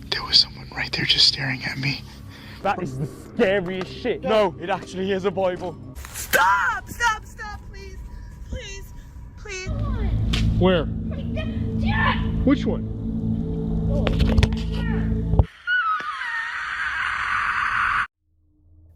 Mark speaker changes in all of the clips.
Speaker 1: There was someone right there just staring at me.
Speaker 2: That is the scariest shit. No, it actually is a Bible.
Speaker 3: Stop! Stop! Stop! Please! Please! Please!
Speaker 2: Where? Which one?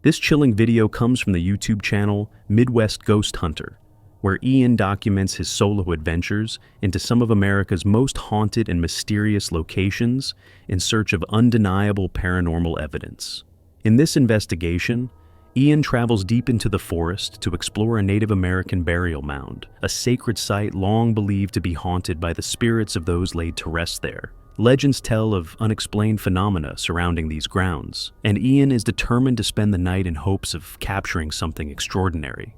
Speaker 4: This chilling video comes from the YouTube channel Midwest Ghost Hunter, where Ian documents his solo adventures into some of America's most haunted and mysterious locations in search of undeniable paranormal evidence. In this investigation, Ian travels deep into the forest to explore a Native American burial mound, a sacred site long believed to be haunted by the spirits of those laid to rest there. Legends tell of unexplained phenomena surrounding these grounds, and Ian is determined to spend the night in hopes of capturing something extraordinary.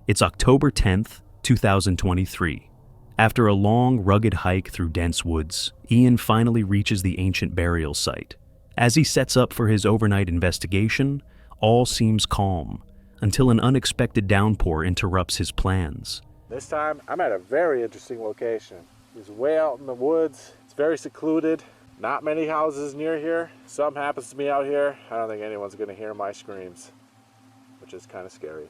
Speaker 4: It's October 10th, 2023. After a long, rugged hike through dense woods, Ian finally reaches the ancient burial site. As he sets up for his overnight investigation, all seems calm, until an unexpected downpour interrupts his plans.
Speaker 5: This time, I'm at a very interesting location. It's way out in the woods. It's very secluded. Not many houses near here. Something happens to me out here, I don't think anyone's gonna hear my screams, which is kind of scary.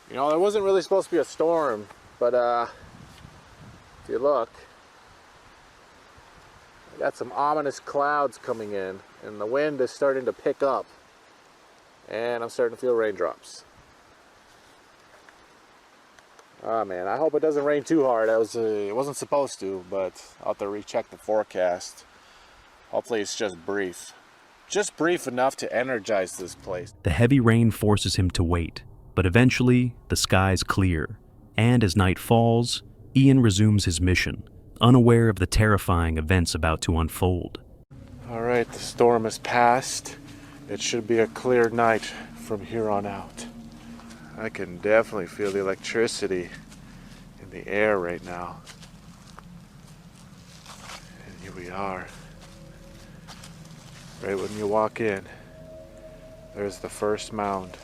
Speaker 5: You know, there wasn't really supposed to be a storm, but if you look, I got some ominous clouds coming in, and the wind is starting to pick up, and I'm starting to feel raindrops. Oh man, I hope it doesn't rain too hard. It wasn't supposed to, but I'll have to recheck the forecast. Hopefully it's just brief. Just brief enough to energize this place.
Speaker 4: The heavy rain forces him to wait, but eventually the skies clear, and as night falls, Ian resumes his mission, unaware of the terrifying events about to unfold.
Speaker 5: Alright, the storm has passed. It should be a clear night from here on out. I can definitely feel the electricity in the air right now. And here we are. Right when you walk in, there's the first mound.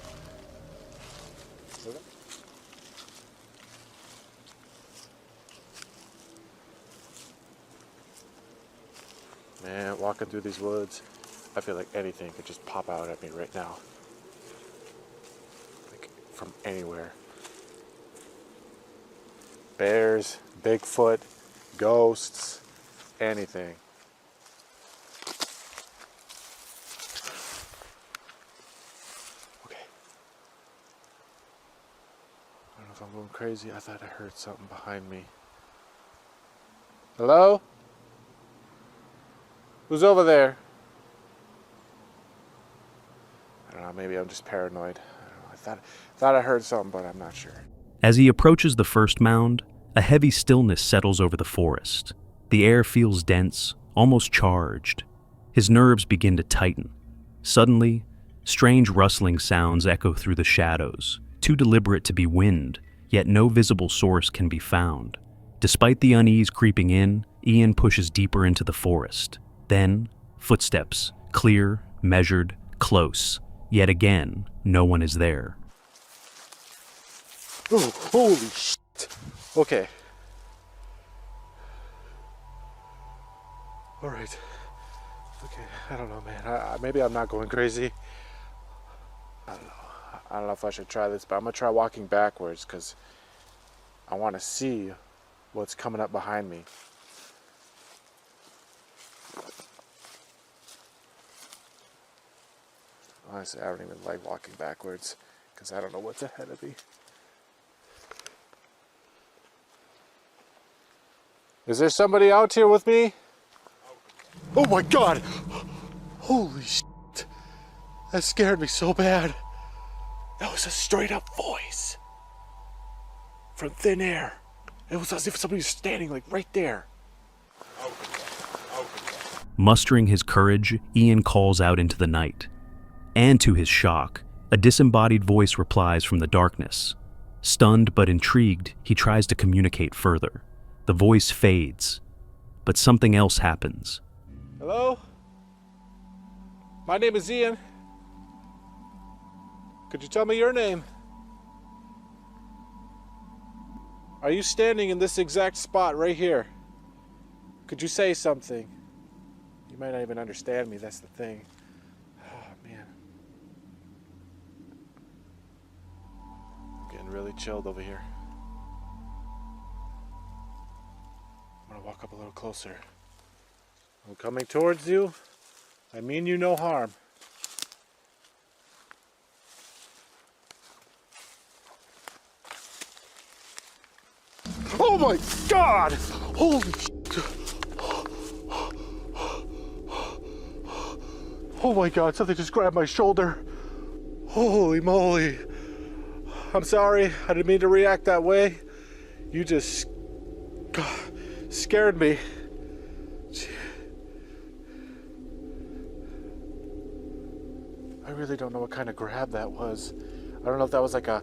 Speaker 5: Man, walking through these woods, I feel like anything could just pop out at me right now. Like, from anywhere. Bears, Bigfoot, ghosts, anything. Okay. I don't know if I'm going crazy. I thought I heard something behind me. Hello? Who's over there? I don't know, maybe I'm just paranoid. I don't know, I thought I heard something, but I'm not sure.
Speaker 4: As he approaches the first mound, a heavy stillness settles over the forest. The air feels dense, almost charged. His nerves begin to tighten. Suddenly, strange rustling sounds echo through the shadows, too deliberate to be wind, yet no visible source can be found. Despite the unease creeping in, Ian pushes deeper into the forest. Then, footsteps, clear, measured, close. Yet again, no one is there.
Speaker 5: Oh, holy shit. Okay. Alright. Okay, I don't know, man. Maybe I'm not going crazy. I don't know. I don't know if I should try this, but I'm going to try walking backwards because I want to see what's coming up behind me. Honestly, I don't even like walking backwards because I don't know what's ahead of me. Is there somebody out here with me? Oh my god! Holy shit! That scared me so bad. That was a straight up voice. From thin air. It was as if somebody was standing like right there.
Speaker 4: Mustering his courage, Ian calls out into the night. And to his shock, a disembodied voice replies from the darkness. Stunned but intrigued, he tries to communicate further. The voice fades, but something else happens.
Speaker 5: Hello? My name is Ian. Could you tell me your name? Are you standing in this exact spot right here? Could you say something? You might not even understand me, that's the thing. Oh, man. I'm getting really chilled over here. I'm gonna walk up a little closer. I'm coming towards you. I mean you no harm. Oh my God! Holy shit! Oh my God, something just grabbed my shoulder. Holy moly. I'm sorry, I didn't mean to react that way. You just scared me. I really don't know what kind of grab that was. I don't know if that was like a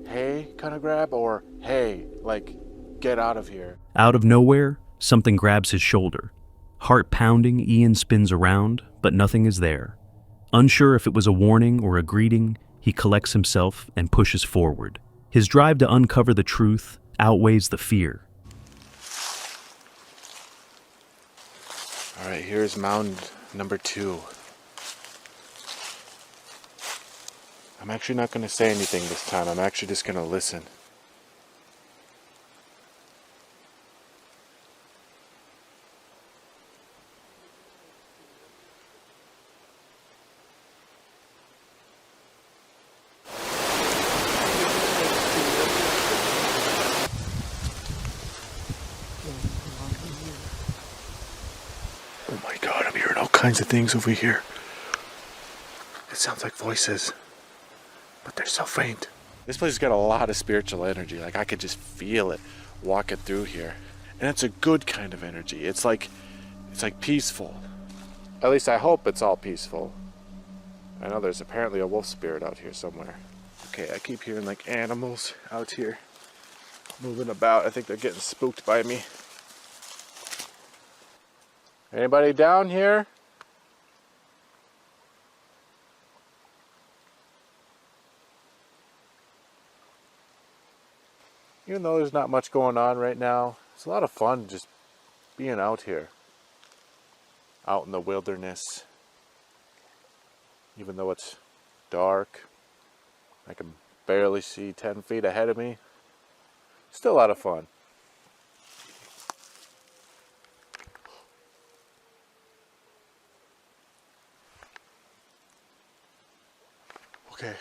Speaker 5: hey kind of grab or hey, like get out of here.
Speaker 4: Out of nowhere, something grabs his shoulder. Heart pounding, Ian spins around, but nothing is there. Unsure if it was a warning or a greeting, he collects himself and pushes forward. His drive to uncover the truth outweighs the fear.
Speaker 5: All right, here's mound number 2. I'm actually not going to say anything this time. I'm actually just going to listen. Oh my God, I'm hearing all kinds of things over here. It sounds like voices, but they're so faint. This place has got a lot of spiritual energy. Like I could just feel it walking through here. And it's a good kind of energy. It's like peaceful. At least I hope it's all peaceful. I know there's apparently a wolf spirit out here somewhere. Okay, I keep hearing like animals out here moving about. I think they're getting spooked by me. Anybody down here? Even though there's not much going on right now, it's a lot of fun just being out here. Out in the wilderness. Even though it's dark, I can barely see 10 feet ahead of me. Still a lot of fun. Okay.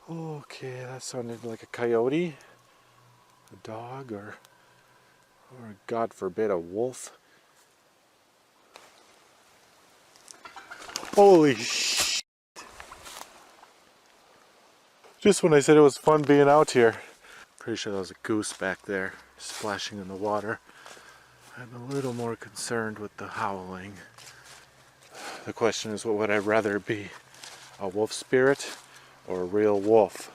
Speaker 5: Okay, that sounded like a coyote, a dog, or God forbid, a wolf. Holy shit. Just when I said it was fun being out here. Pretty sure that was a goose back there, splashing in the water. I'm a little more concerned with the howling. The question is, what would I rather be? A wolf spirit or a real wolf?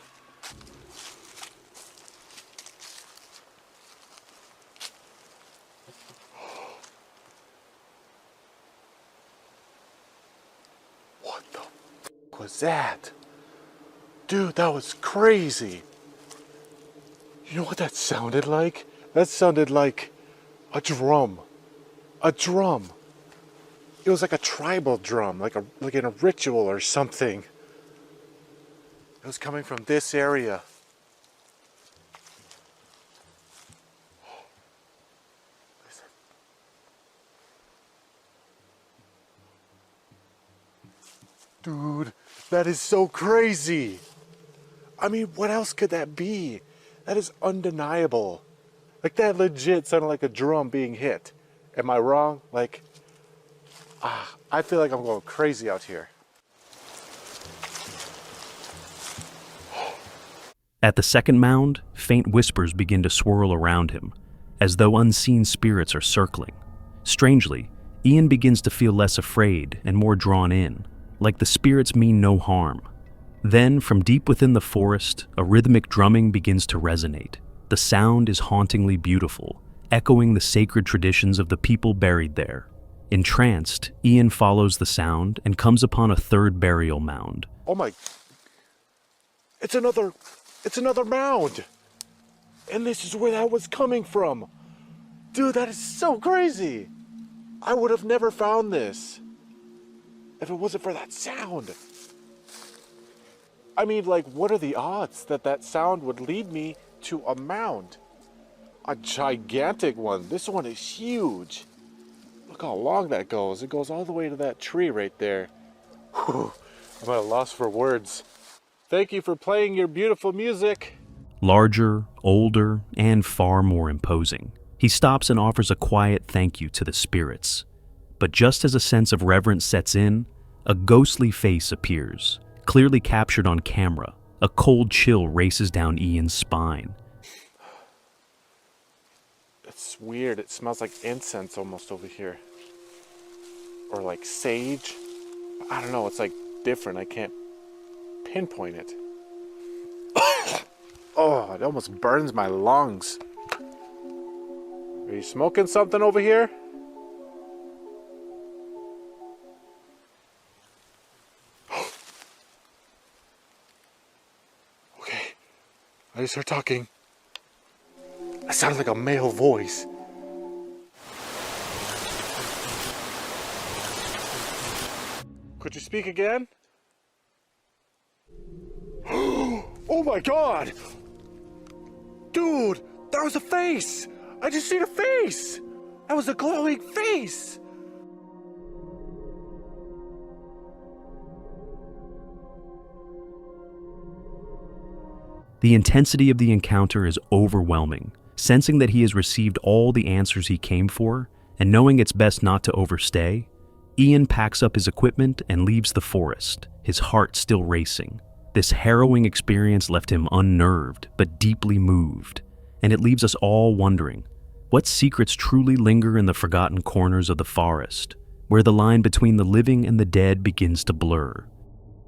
Speaker 5: What the f was that? Dude, that was crazy. You know what that sounded like? That sounded like a drum. A drum. It was like a tribal drum, like in a ritual or something. It was coming from this area. Listen. Dude, that is so crazy. I mean, what else could that be? That is undeniable. Like, that legit sounded like a drum being hit. Am I wrong? Like, I feel like I'm going crazy out here.
Speaker 4: At the second mound, faint whispers begin to swirl around him, as though unseen spirits are circling. Strangely, Ian begins to feel less afraid and more drawn in, like the spirits mean no harm. Then, from deep within the forest, a rhythmic drumming begins to resonate. The sound is hauntingly beautiful, echoing the sacred traditions of the people buried there. Entranced, Ian follows the sound and comes upon a third burial mound.
Speaker 5: Oh my... It's another mound. And this is where that was coming from. Dude, that is so crazy. I would have never found this if it wasn't for that sound. I mean, like, what are the odds that that sound would lead me to a mound? A gigantic one. This one is huge. Look how long that goes. It goes all the way to that tree right there. Whew. I'm at a loss for words. Thank you for playing your beautiful music.
Speaker 4: Larger, older, and far more imposing, he stops and offers a quiet thank you to the spirits. But just as a sense of reverence sets in, a ghostly face appears, clearly captured on camera. A cold chill races down Ian's spine.
Speaker 5: It's weird. It smells like incense almost over here. Or like sage. I don't know. It's like different. I can't pinpoint it. Oh, it almost burns my lungs. Are you smoking something over here? Okay. I just heard talking. That sounded like a male voice. Could you speak again? Oh my God! Dude, that was a face! I just seen a face! That was a glowing face!
Speaker 4: The intensity of the encounter is overwhelming. Sensing that he has received all the answers he came for, and knowing it's best not to overstay, Ian packs up his equipment and leaves the forest, his heart still racing. This harrowing experience left him unnerved, but deeply moved, and it leaves us all wondering, what secrets truly linger in the forgotten corners of the forest, where the line between the living and the dead begins to blur?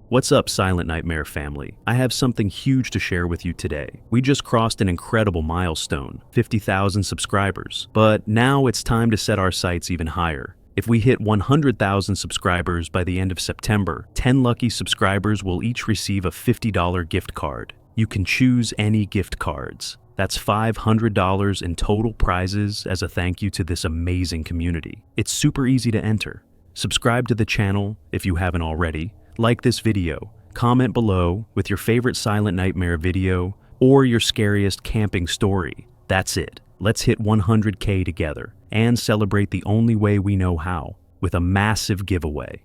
Speaker 4: What's up, Silent Nightmare family? I have something huge to share with you today. We just crossed an incredible milestone, 50,000 subscribers, but now it's time to set our sights even higher. If we hit 100,000 subscribers by the end of September, 10 lucky subscribers will each receive a $50 gift card. You can choose any gift cards. That's $500 in total prizes as a thank you to this amazing community. It's super easy to enter. Subscribe to the channel if you haven't already. Like this video, comment below with your favorite Silent Nightmare video or your scariest camping story. That's it. Let's hit 100K together and celebrate the only way we know how, with a massive giveaway.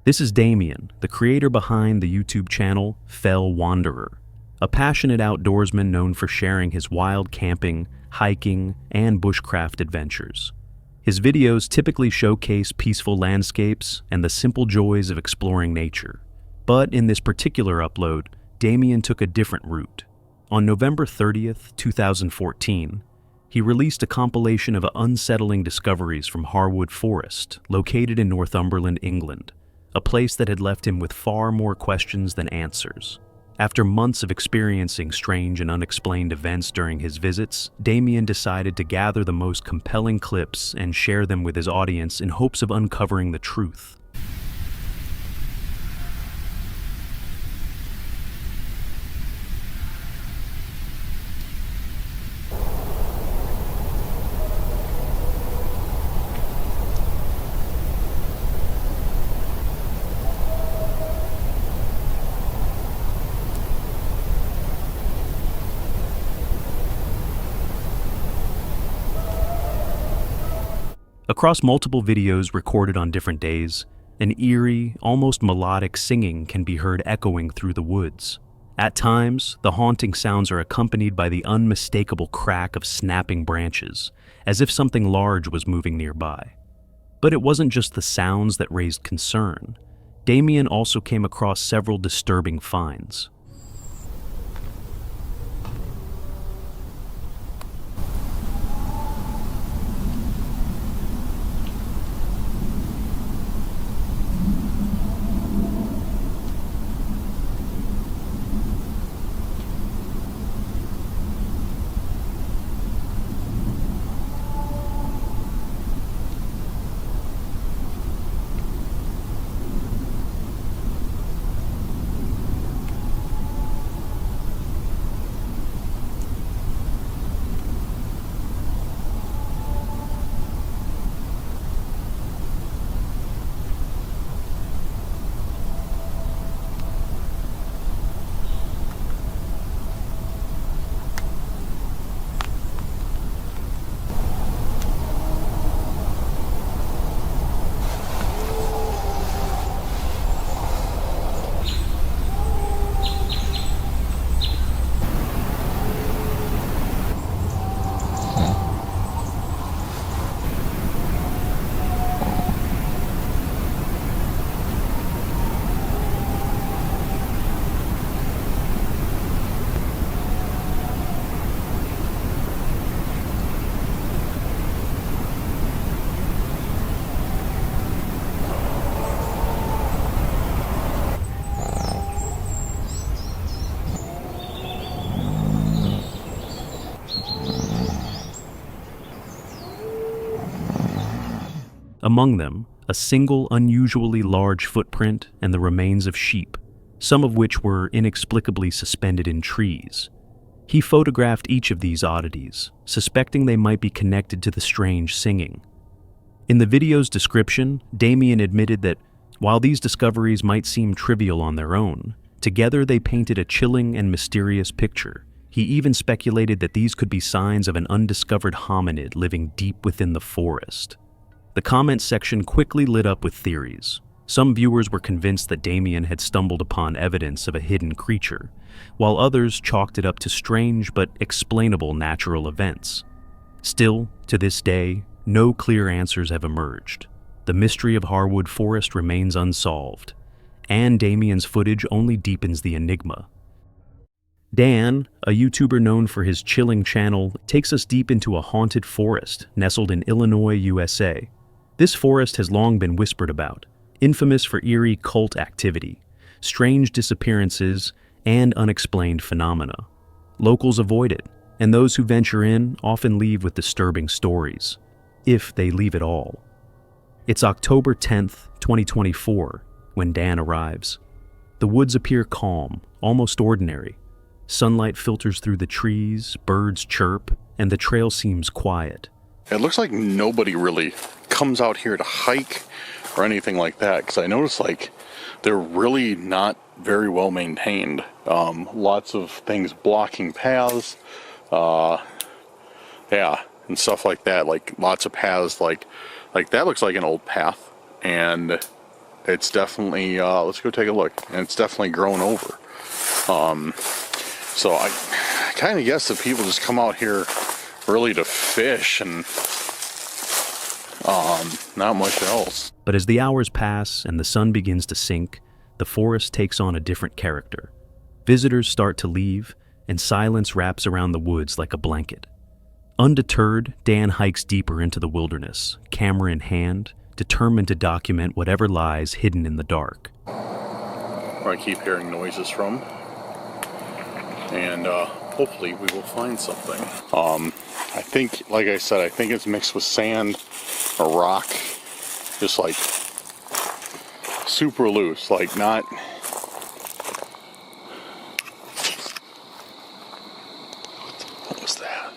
Speaker 4: This is Damien, the creator behind the YouTube channel Fell Wanderer, a passionate outdoorsman known for sharing his wild camping, hiking, and bushcraft adventures. His videos typically showcase peaceful landscapes and the simple joys of exploring nature. But in this particular upload, Damien took a different route. On November 30th, 2014, he released a compilation of unsettling discoveries from Harwood Forest, located in Northumberland, England, a place that had left him with far more questions than answers. After months of experiencing strange and unexplained events during his visits, Damien decided to gather the most compelling clips and share them with his audience in hopes of uncovering the truth. Across multiple videos recorded on different days, an eerie, almost melodic singing can be heard echoing through the woods. At times, the haunting sounds are accompanied by the unmistakable crack of snapping branches, as if something large was moving nearby. But it wasn't just the sounds that raised concern. Damien also came across several disturbing finds. Among them, a single unusually large footprint and the remains of sheep, some of which were inexplicably suspended in trees. He photographed each of these oddities, suspecting they might be connected to the strange singing. In the video's description, Damien admitted that while these discoveries might seem trivial on their own, together they painted a chilling and mysterious picture. He even speculated that these could be signs of an undiscovered hominid living deep within the forest. The comment section quickly lit up with theories. Some viewers were convinced that Damien had stumbled upon evidence of a hidden creature, while others chalked it up to strange but explainable natural events. Still, to this day, no clear answers have emerged. The mystery of Harwood Forest remains unsolved, and Damien's footage only deepens the enigma. Dan, a YouTuber known for his chilling channel, takes us deep into a haunted forest nestled in Illinois, USA. This forest has long been whispered about, infamous for eerie cult activity, strange disappearances, and unexplained phenomena. Locals avoid it, and those who venture in often leave with disturbing stories, if they leave at all. It's October 10th, 2024, when Dan arrives. The woods appear calm, almost ordinary. Sunlight filters through the trees, birds chirp, and the trail seems quiet.
Speaker 5: It looks like nobody really comes out here to hike or anything like that, because I noticed like they're really not very well maintained. Lots of things blocking paths, and stuff like that. Like lots of paths, like that looks like an old path, and it's definitely let's go take a look, and it's definitely grown over. So I kind of guess that people just come out here really to fish and not much else.
Speaker 4: But as the hours pass and the sun begins to sink, the forest takes on a different character. Visitors start to leave, and silence wraps around the woods like a blanket. Undeterred, Dan hikes deeper into the wilderness, camera in hand, determined to document whatever lies hidden in the dark.
Speaker 5: Where I keep hearing noises from, and hopefully we will find something. I think, like I said, I think it's mixed with sand or rock, just like super loose, like not. What was that?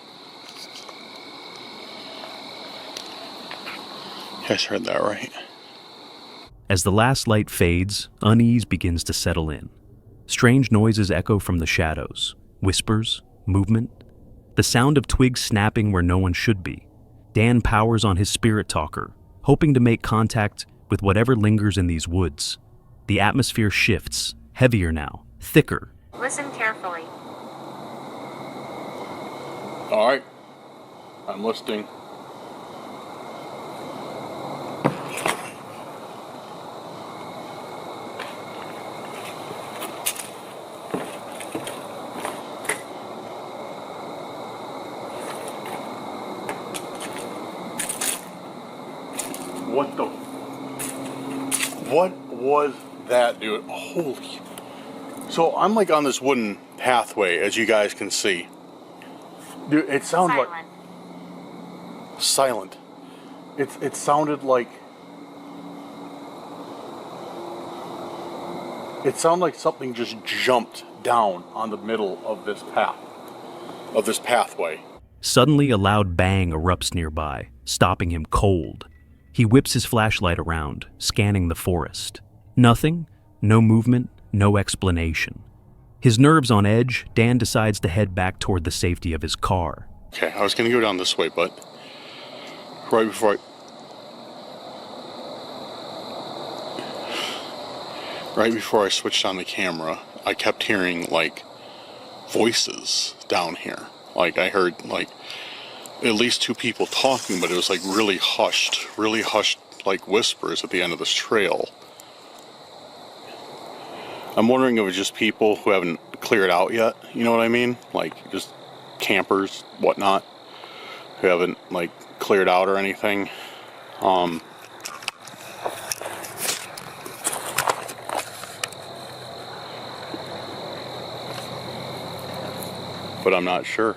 Speaker 5: You guys heard that, right?
Speaker 4: As the last light fades, unease begins to settle in. Strange noises echo from the shadows, whispers, movement, the sound of twigs snapping where no one should be. Dan powers on his spirit talker, hoping to make contact with whatever lingers in these woods. The atmosphere shifts, heavier now, thicker.
Speaker 6: Listen carefully.
Speaker 5: All right, I'm listening. What was that, dude? Holy. So I'm like on this wooden pathway, as you guys can see. Dude, it sounds like silent. It sounded like something just jumped down on the middle of this path, of this pathway.
Speaker 4: Suddenly, a loud bang erupts nearby, stopping him cold. He whips his flashlight around, scanning the forest. Nothing, no movement, no explanation. His nerves on edge, Dan decides to head back toward the safety of his car.
Speaker 5: Okay, I was gonna go down this way, but right before I switched on the camera, I kept hearing like voices down here. Like I heard like at least two people talking, but it was like really hushed like whispers at the end of this trail. I'm wondering if it's just people who haven't cleared out yet, you know what I mean? Like just campers, whatnot, who haven't like cleared out or anything. But I'm not sure.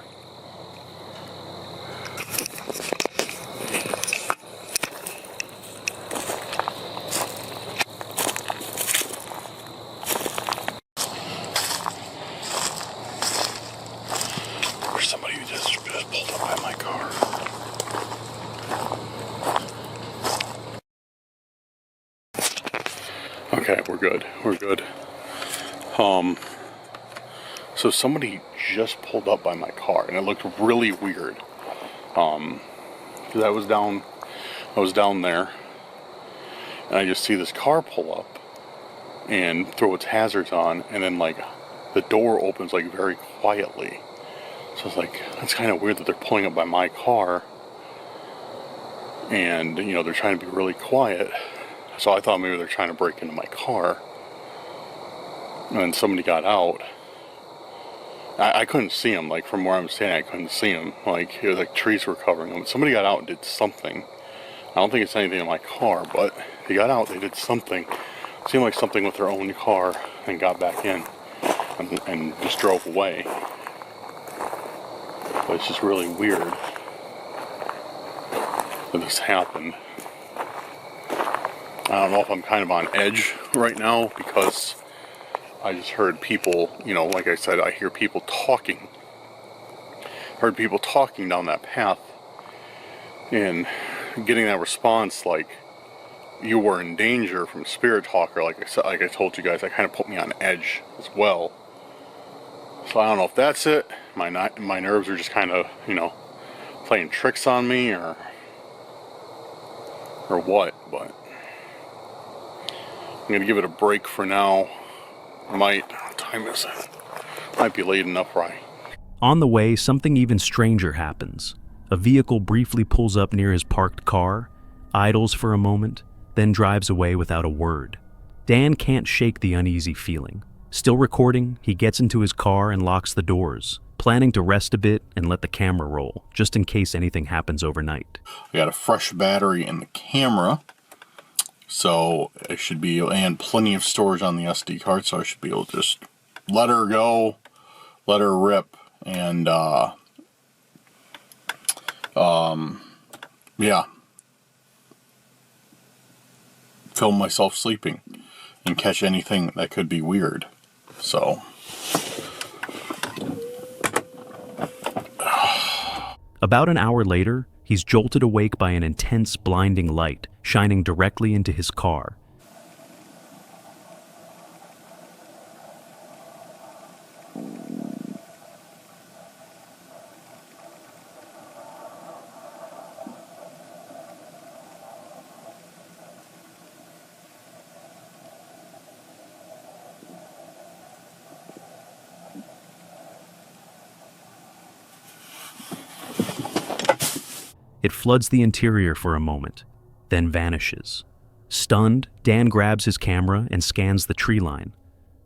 Speaker 5: Okay, we're good. We're good. So somebody just pulled up by my car, and it looked really weird. Because I was down there, and I just see this car pull up and throw its hazards on, and then like the door opens like very quietly. So it's like, that's kind of weird that they're pulling up by my car, and you know they're trying to be really quiet. So I thought maybe they're trying to break into my car, and then somebody got out. I couldn't see him, like from where I'm standing, I couldn't see him. Like, it was like trees were covering him. Somebody got out and did something. I don't think it's anything in my car, but they got out, they did something. It seemed like something with their own car, and got back in and just drove away. But it's just really weird that this happened. I don't know if I'm kind of on edge right now because I just heard people, you know, like I said, I hear people talking. Heard people talking down that path, and getting that response like you were in danger from spirit talker, like I said, like I told you guys, that kind of put me on edge as well. So I don't know if that's it. My nerves are just kind of, you know, playing tricks on me or what, but I'm gonna give it a break for now. What time is it? Might be late enough, right?
Speaker 4: On the way, something even stranger happens. A vehicle briefly pulls up near his parked car, idles for a moment, then drives away without a word. Dan can't shake the uneasy feeling. Still recording, he gets into his car and locks the doors, planning to rest a bit and let the camera roll, just in case anything happens overnight.
Speaker 5: I got a fresh battery in the camera, so it should be, and plenty of storage on the SD card, so I should be able to just let her go, let her rip, and yeah, film myself sleeping and catch anything that could be weird. So
Speaker 4: about an hour later, he's jolted awake by an intense, blinding light shining directly into his car. It floods the interior for a moment, then vanishes. Stunned, Dan grabs his camera and scans the tree line.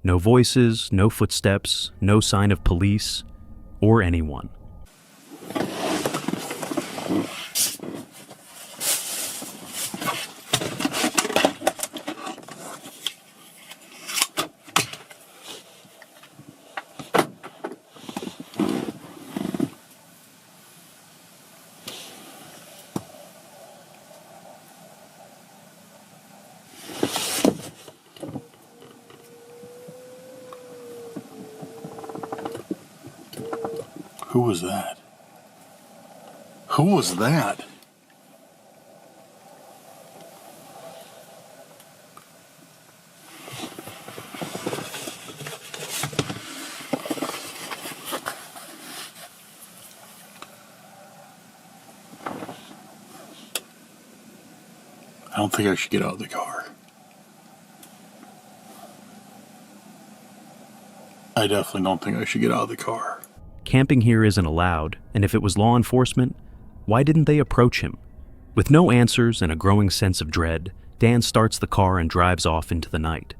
Speaker 4: No voices, no footsteps, no sign of police or anyone.
Speaker 5: who was that? Who was that? I don't think I should get out of the car. I definitely don't think I should get out of the car.
Speaker 4: Camping here isn't allowed, and if it was law enforcement, why didn't they approach him? With no answers and a growing sense of dread, Dan starts the car and drives off into the night.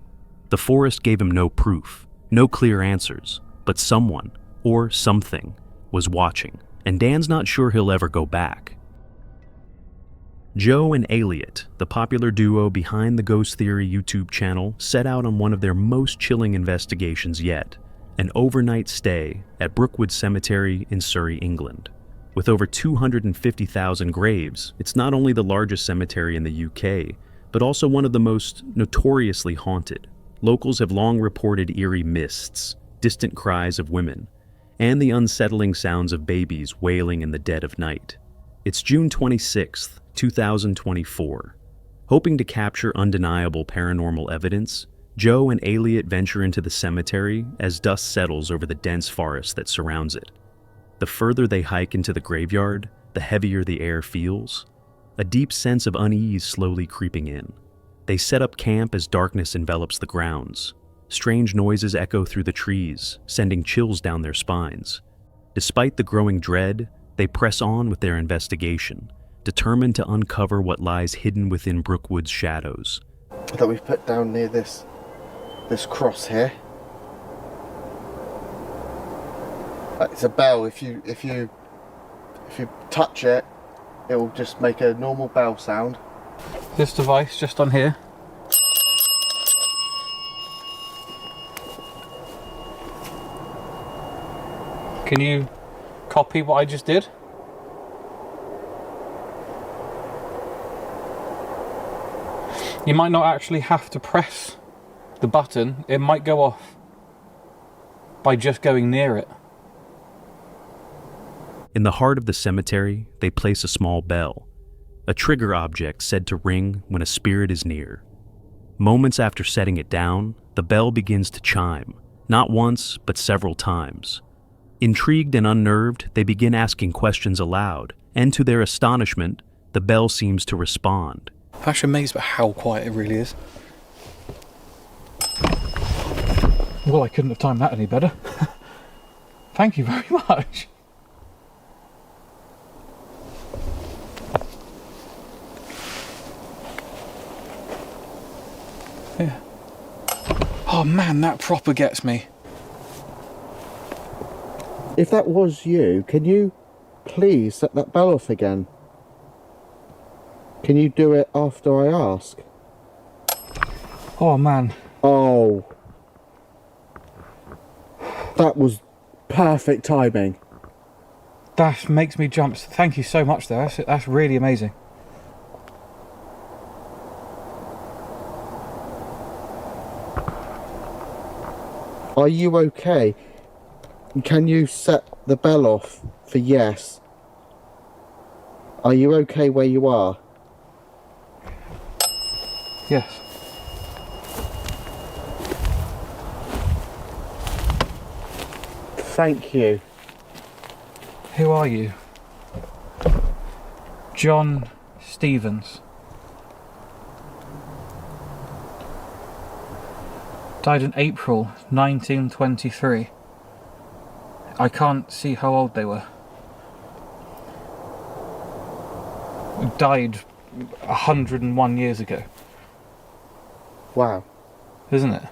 Speaker 4: The forest gave him no proof, no clear answers, but someone, or something, was watching, and Dan's not sure he'll ever go back. Joe and Elliot, the popular duo behind the Ghost Theory YouTube channel, set out on one of their most chilling investigations yet, an overnight stay at Brookwood Cemetery in Surrey, England. With over 250,000 graves, it's not only the largest cemetery in the UK, but also one of the most notoriously haunted. Locals have long reported eerie mists, distant cries of women, and the unsettling sounds of babies wailing in the dead of night. It's June 26th, 2024. Hoping to capture undeniable paranormal evidence, Joe and Elliot venture into the cemetery as dust settles over the dense forest that surrounds it. The further they hike into the graveyard, the heavier the air feels, a deep sense of unease slowly creeping in. They set up camp as darkness envelops the grounds. Strange noises echo through the trees, sending chills down their spines. Despite the growing dread, they press on with their investigation, determined to uncover what lies hidden within Brookwood's shadows.
Speaker 5: That we've put down near this cross here. It's a bell. If you touch it, it will just make a normal bell sound.
Speaker 6: This device just on here. Can you copy what I just did? You might not actually have to press the button. It might go off by just going near it.
Speaker 4: In the heart of the cemetery, they place a small bell, a trigger object said to ring when a spirit is near. Moments after setting it down, the bell begins to chime, not once, but several times. Intrigued and unnerved, they begin asking questions aloud, and to their astonishment, the bell seems to respond.
Speaker 6: I'm actually amazed at how quiet it really is. Well, I couldn't have timed that any better. Thank you very much. Yeah. Oh man, that proper gets me.
Speaker 5: If that was you, can you please set that bell off again? Can you do it after I ask?
Speaker 6: Oh man.
Speaker 5: Oh. That was perfect timing.
Speaker 6: That makes me jump. Thank you so much there. That's really amazing.
Speaker 5: Are you okay? Can you set the bell off for yes? Are you okay where you are?
Speaker 6: Yes.
Speaker 5: Thank you.
Speaker 6: Who are you? John Stevens. Died in April 1923. I can't see how old they were. Died 101 years ago.
Speaker 5: Wow.
Speaker 6: Isn't it?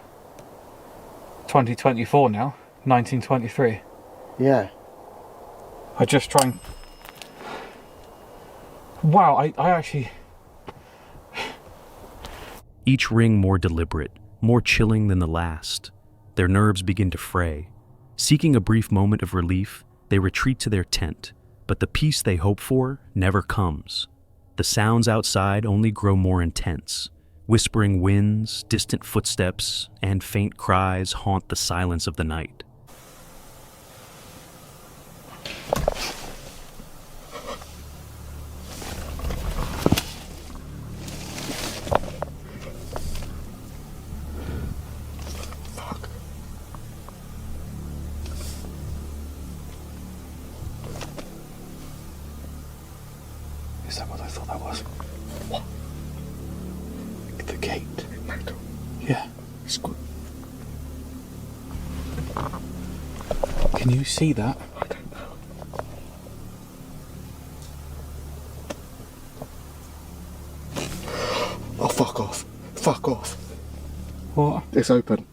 Speaker 6: 2024 now, 1923.
Speaker 5: Yeah.
Speaker 6: I just try and... Wow, I actually...
Speaker 4: Each ring more deliberate, more chilling than the last. Their nerves begin to fray. Seeking a brief moment of relief, they retreat to their tent, but the peace they hope for never comes. The sounds outside only grow more intense. Whispering winds, distant footsteps, and faint cries haunt the silence of the night.
Speaker 6: Is that what I thought that was? What? The gate. Yeah. It's good. Can you see that?
Speaker 5: I don't know. Oh, fuck off. Fuck off.
Speaker 6: What?
Speaker 5: It's open.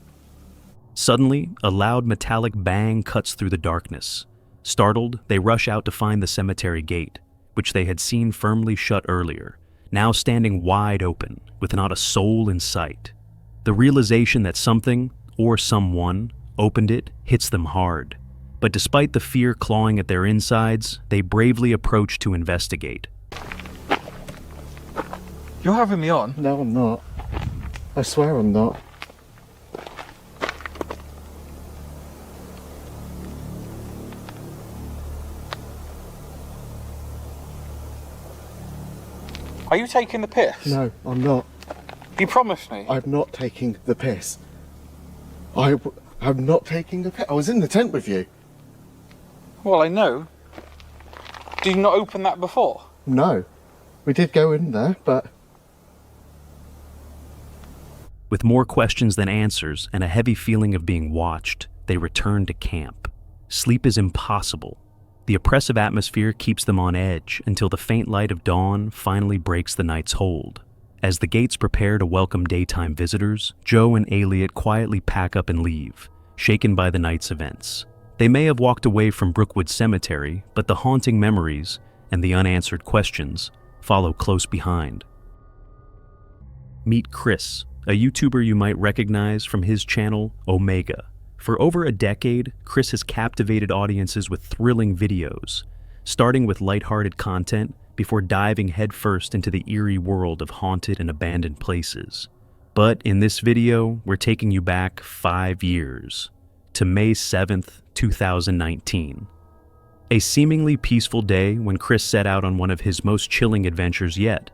Speaker 4: Suddenly, a loud metallic bang cuts through the darkness. Startled, they rush out to find the cemetery gate, which they had seen firmly shut earlier, now standing wide open, with not a soul in sight. The realization that something, or someone, opened it hits them hard. But despite the fear clawing at their insides, they bravely approach to investigate.
Speaker 6: You're having me on?
Speaker 5: No, I'm not. I swear I'm not.
Speaker 6: Are you taking the piss?
Speaker 5: No, I'm not.
Speaker 6: You promised me.
Speaker 5: I'm not taking the piss. I'm not taking the piss. I was in the tent with you.
Speaker 6: Well, I know. Did you not open that before?
Speaker 5: No. We did go in there, but...
Speaker 4: With more questions than answers and a heavy feeling of being watched, they return to camp. Sleep is impossible. The oppressive atmosphere keeps them on edge until the faint light of dawn finally breaks the night's hold. As the gates prepare to welcome daytime visitors, Joe and Elliot quietly pack up and leave, shaken by the night's events. They may have walked away from Brookwood Cemetery, but the haunting memories and the unanswered questions follow close behind. Meet Chris, a YouTuber you might recognize from his channel, Omega. For over a decade, Chris has captivated audiences with thrilling videos, starting with lighthearted content before diving headfirst into the eerie world of haunted and abandoned places. But in this video, we're taking you back 5 years, to May 7th, 2019. A seemingly peaceful day when Chris set out on one of his most chilling adventures yet,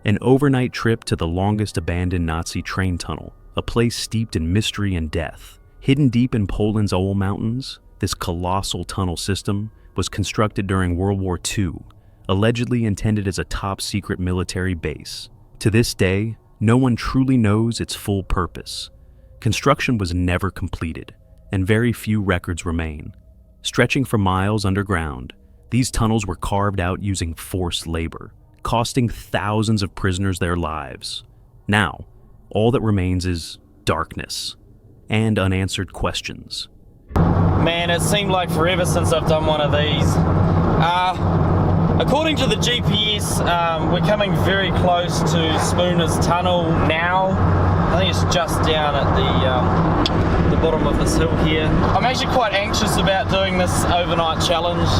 Speaker 4: an overnight trip to the longest abandoned Nazi train tunnel, a place steeped in mystery and death. Hidden deep in Poland's Ole Mountains, this colossal tunnel system was constructed during World War II, allegedly intended as a top-secret military base. To this day, no one truly knows its full purpose. Construction was never completed, and very few records remain. Stretching for miles underground, these tunnels were carved out using forced labor, costing thousands of prisoners their lives. Now, all that remains is darkness and unanswered questions.
Speaker 7: Man, it seemed like forever since I've done one of these. According to the GPS, we're coming very close to Spooner's Tunnel now. I think it's just down at the bottom of this hill here. I'm actually quite anxious about doing this overnight challenge.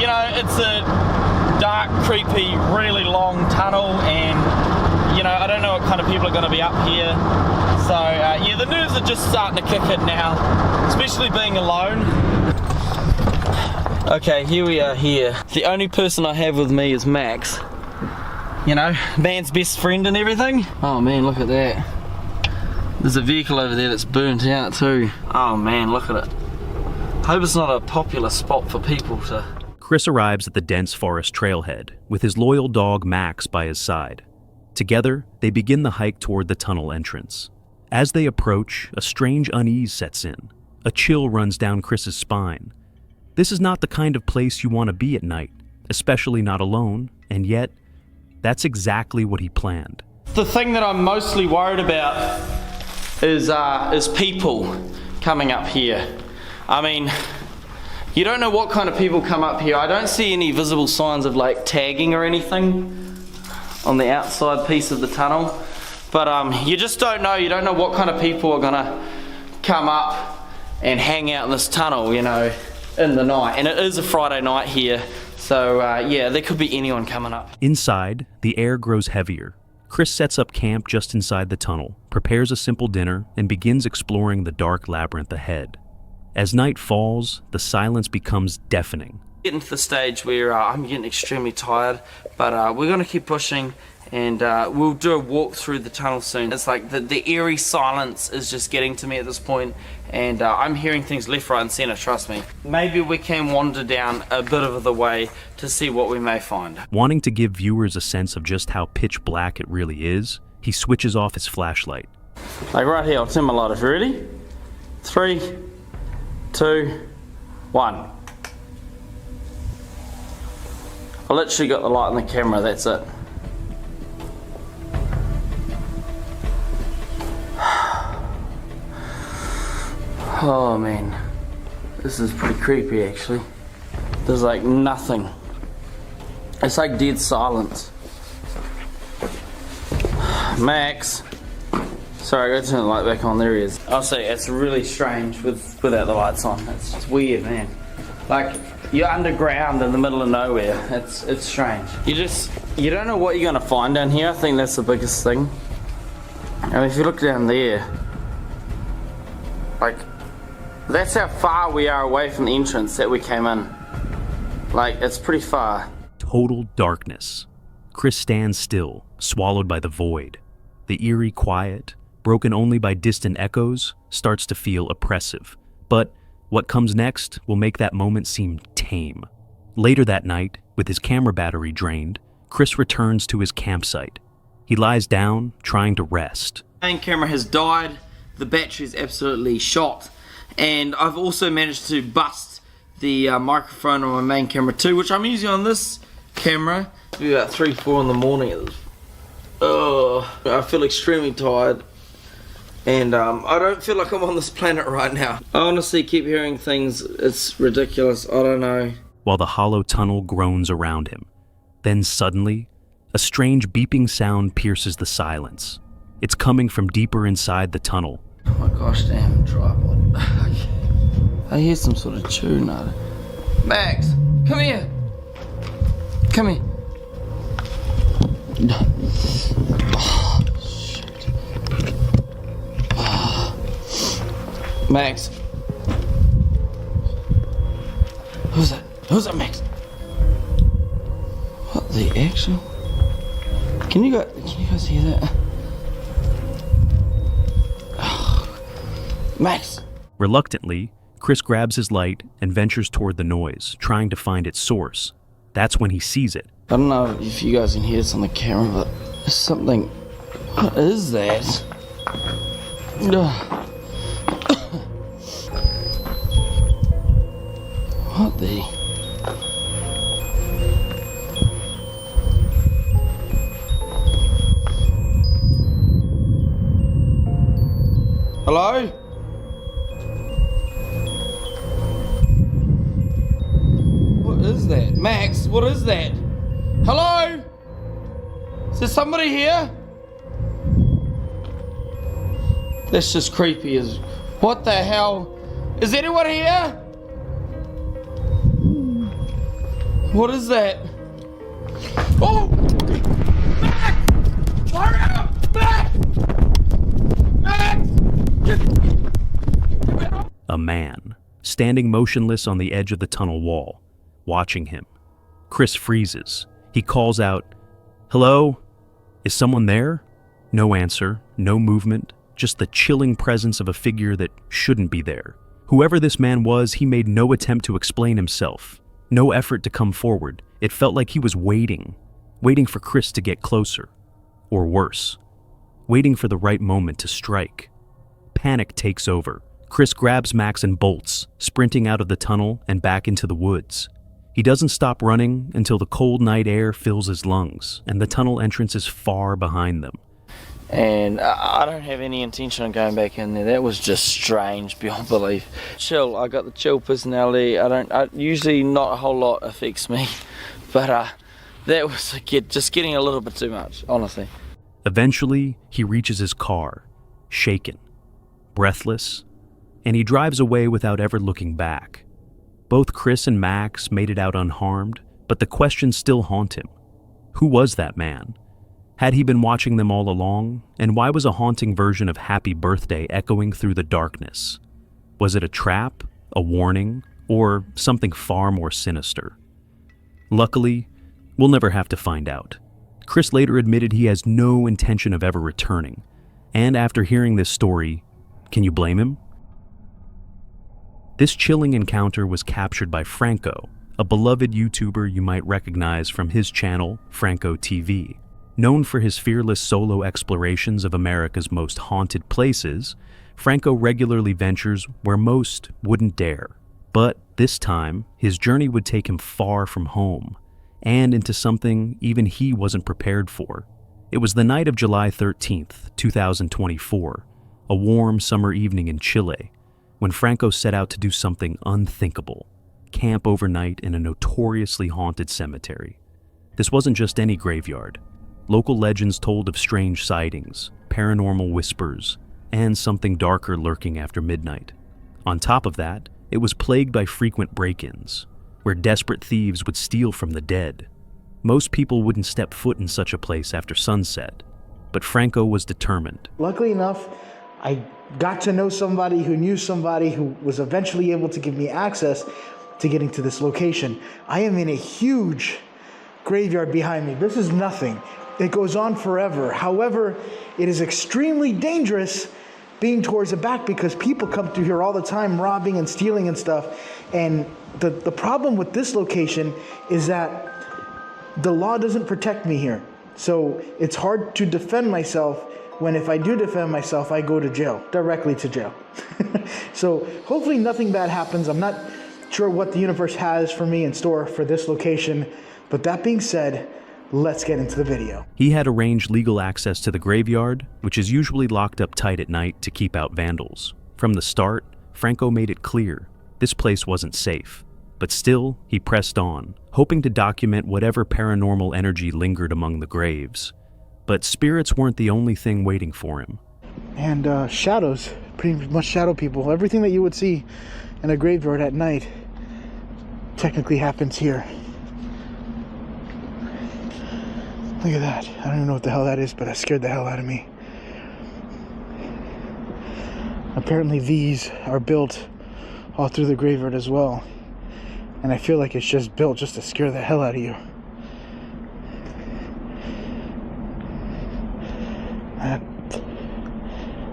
Speaker 7: You know, it's a dark, creepy, really long tunnel, and you know, I don't know what kind of people are going to be up here. So yeah, the nerves are just starting to kick in now, especially being alone. Okay, here we are here. The only person I have with me is Max. You know, man's best friend and everything. Oh man, look at that. There's a vehicle over there that's burnt out too. Oh man, look at it. Hope it's not a popular spot for people to...
Speaker 4: Chris arrives at the dense forest trailhead with his loyal dog Max by his side. Together, they begin the hike toward the tunnel entrance. As they approach, a strange unease sets in. A chill runs down Chris's spine. This is not the kind of place you want to be at night, especially not alone, and yet, that's exactly what he planned.
Speaker 7: The thing that I'm mostly worried about is people coming up here. I mean, you don't know what kind of people come up here. I don't see any visible signs of like tagging or anything on the outside piece of the tunnel. But you just don't know. You don't know what kind of people are gonna come up and hang out in this tunnel, you know, in the night. And it is a Friday night here, so yeah, there could be anyone coming up.
Speaker 4: Inside, the air grows heavier. Chris sets up camp just inside the tunnel, prepares a simple dinner, and begins exploring the dark labyrinth ahead. As night falls, the silence becomes deafening.
Speaker 7: Getting to the stage where I'm getting extremely tired, but we're gonna keep pushing, and we'll do a walk through the tunnel soon. It's like the eerie silence is just getting to me at this point, and I'm hearing things left, right, and center, trust me. Maybe we can wander down a bit of the way to see what we may find.
Speaker 4: Wanting to give viewers a sense of just how pitch black it really is, he switches off his flashlight.
Speaker 7: Like right here, I'll turn my light off. Ready? 3, 2, 1. I literally got the light on the camera, that's it. Oh man, this is pretty creepy actually. There's like nothing. It's like dead silence. Max. Sorry, I got to turn the light back on, there he is. I'll say it's really strange without the lights on. It's weird, man. Like, you're underground in the middle of nowhere. It's strange. You don't know what you're gonna find down here. I think that's the biggest thing. I mean, if you look down there, like, that's how far we are away from the entrance that we came in. Like, it's pretty far.
Speaker 4: Total darkness. Chris stands still, swallowed by the void. The eerie quiet, broken only by distant echoes, starts to feel oppressive. But what comes next will make that moment seem tame. Later that night, with his camera battery drained, Chris returns to his campsite. He lies down, trying to rest.
Speaker 7: Main camera has died, the battery's absolutely shot, and I've also managed to bust the microphone on my main camera too, which I'm using on this camera. It's about 3-4 in the morning. I feel extremely tired, and I don't feel like I'm on this planet right now. I honestly keep hearing things, it's ridiculous, I don't know.
Speaker 4: While the hollow tunnel groans around him, then suddenly, a strange beeping sound pierces the silence. It's coming from deeper inside the tunnel.
Speaker 7: Oh my gosh, damn tripod. I hear some sort of tune. Max, come here. Come here. Oh, shit. Max. Who's that? Who's that, Max? What the actual? Can you guys hear that? Max!
Speaker 4: Reluctantly, Chris grabs his light and ventures toward the noise, trying to find its source. That's when he sees it.
Speaker 7: I don't know if you guys can hear this on the camera, but there's something. What is that? What the? Hello? What is that? Max, what is that? Hello? Is there somebody here? That's just creepy as... What the hell? Is anyone here? What is that? Oh! Max! Hurry up! Max! Max!
Speaker 4: A man, standing motionless on the edge of the tunnel wall, watching him. Chris freezes. He calls out, "Hello? Is someone there?" No answer, no movement, just the chilling presence of a figure that shouldn't be there. Whoever this man was, he made no attempt to explain himself, no effort to come forward. It felt like he was waiting for Chris to get closer, or worse, waiting for the right moment to strike. Panic takes over. Chris grabs Max and bolts, sprinting out of the tunnel and back into the woods. He doesn't stop running until the cold night air fills his lungs and the tunnel entrance is far behind them.
Speaker 7: And I don't have any intention of going back in there. That was just strange beyond belief. Chill, I got the chill personality. Usually not a whole lot affects me, but that was just getting a little bit too much, honestly.
Speaker 4: Eventually, he reaches his car, shaken, breathless, and he drives away without ever looking back. Both Chris and Max made it out unharmed, but the questions still haunt him. Who was that man? Had he been watching them all along? And why was a haunting version of Happy Birthday echoing through the darkness? Was it a trap, a warning, or something far more sinister? Luckily, we'll never have to find out. Chris later admitted he has no intention of ever returning. And after hearing this story, can you blame him? This chilling encounter was captured by Franco, a beloved YouTuber you might recognize from his channel, Franco TV. Known for his fearless solo explorations of America's most haunted places, Franco regularly ventures where most wouldn't dare. But this time, his journey would take him far from home, and into something even he wasn't prepared for. It was the night of July 13th, 2024, a warm summer evening in Chile, when Franco set out to do something unthinkable: camp overnight in a notoriously haunted cemetery. This wasn't just any graveyard. Local legends told of strange sightings, paranormal whispers, and something darker lurking after midnight. On top of that, it was plagued by frequent break-ins, where desperate thieves would steal from the dead. Most people wouldn't step foot in such a place after sunset, but Franco was determined.
Speaker 8: Luckily enough, I got to know somebody who knew somebody who was eventually able to give me access to getting to this location. I am in a huge graveyard behind me. This is nothing. It goes on forever. However, it is extremely dangerous being towards the back because people come through here all the time robbing and stealing and stuff. And the problem with this location is that the law doesn't protect me here. So it's hard to defend myself when if I do defend myself, I go to jail, directly to jail. So hopefully nothing bad happens. I'm not sure what the universe has for me in store for this location. But that being said, let's get into the video.
Speaker 4: He had arranged legal access to the graveyard, which is usually locked up tight at night to keep out vandals. From the start, Franco made it clear this place wasn't safe. But still, he pressed on, hoping to document whatever paranormal energy lingered among the graves. But spirits weren't the only thing waiting for him.
Speaker 8: And shadows, pretty much shadow people. Everything that you would see in a graveyard at night technically happens here. Look at that. I don't even know what the hell that is, but that scared the hell out of me. Apparently these are built all through the graveyard as well. And I feel like it's just built just to scare the hell out of you.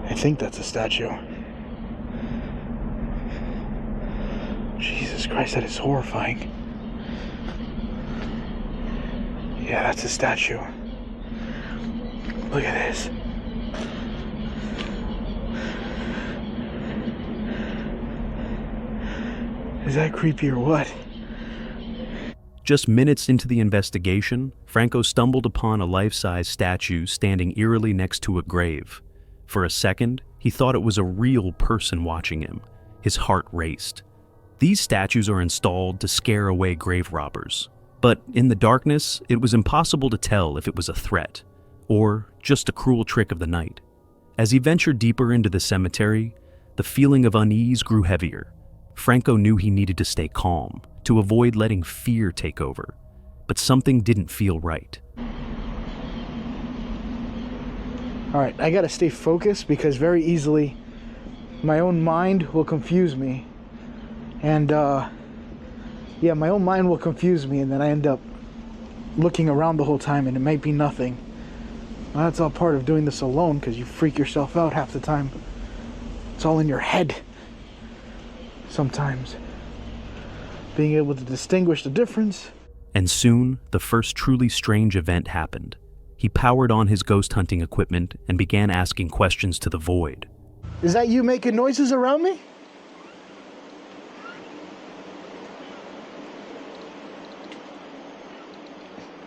Speaker 8: I think that's a statue. Jesus Christ, that is horrifying. Yeah, that's a statue. Look at this. Is that creepy or what?
Speaker 4: Just minutes into the investigation, Franco stumbled upon a life-size statue standing eerily next to a grave. For a second, he thought it was a real person watching him. His heart raced. These statues are installed to scare away grave robbers. But in the darkness, it was impossible to tell if it was a threat, or just a cruel trick of the night. As he ventured deeper into the cemetery, the feeling of unease grew heavier. Franco knew he needed to stay calm, to avoid letting fear take over. But something didn't feel right.
Speaker 8: Alright, I gotta stay focused because very easily my own mind will confuse me. And yeah, my own mind will confuse me, and then I end up looking around the whole time and it might be nothing. Well, that's all part of doing this alone because you freak yourself out half the time. It's all in your head sometimes. Being able to distinguish the difference.
Speaker 4: And soon, the first truly strange event happened. He powered on his ghost hunting equipment and began asking questions to the void.
Speaker 8: Is that you making noises around me?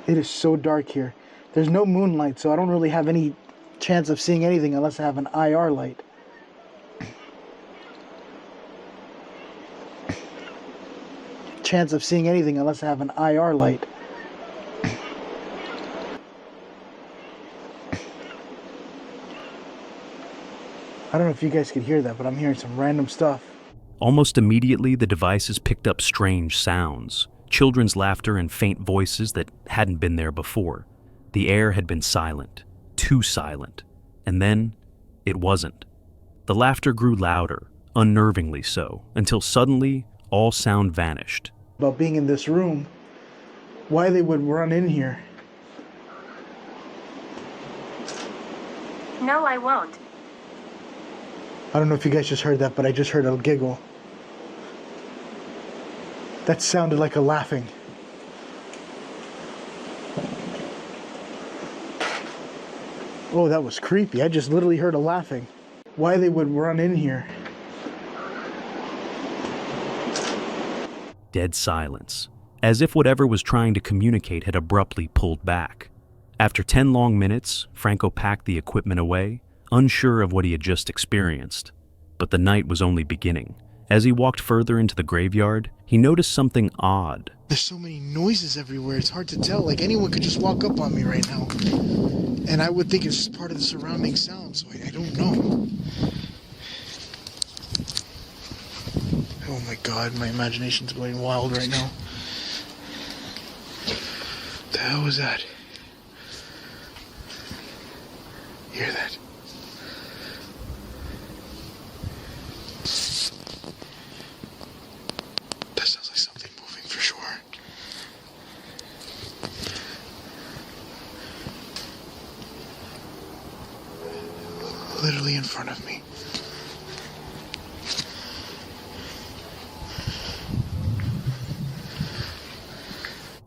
Speaker 8: It is so dark here. There's no moonlight, so I don't really have any chance of seeing anything unless I have an IR light. Chance of seeing anything unless I have an IR light. I don't know if you guys could hear that, but I'm hearing some random stuff.
Speaker 4: Almost immediately, the devices picked up strange sounds. Children's laughter and faint voices that hadn't been there before. The air had been silent, too silent, and then it wasn't. The laughter grew louder, unnervingly so, until suddenly all sound vanished.
Speaker 8: About being in this room, why they would run in here.
Speaker 9: No, I won't.
Speaker 8: I don't know if you guys just heard that, but I just heard a giggle. That sounded like a laughing. Oh, that was creepy. I just literally heard a laughing. Why they would run in here.
Speaker 4: Dead silence, as if whatever was trying to communicate had abruptly pulled back. After 10 long minutes, Franco packed the equipment away, unsure of what he had just experienced. But the night was only beginning. As he walked further into the graveyard, he noticed something odd.
Speaker 1: There's so many noises everywhere, it's hard to tell. Like anyone could just walk up on me right now. And I would think it's just part of the surrounding sound, so I don't know. Oh my god, my imagination's going wild right now. The hell was that? You hear that? That sounds like something moving for sure. literally in front of me.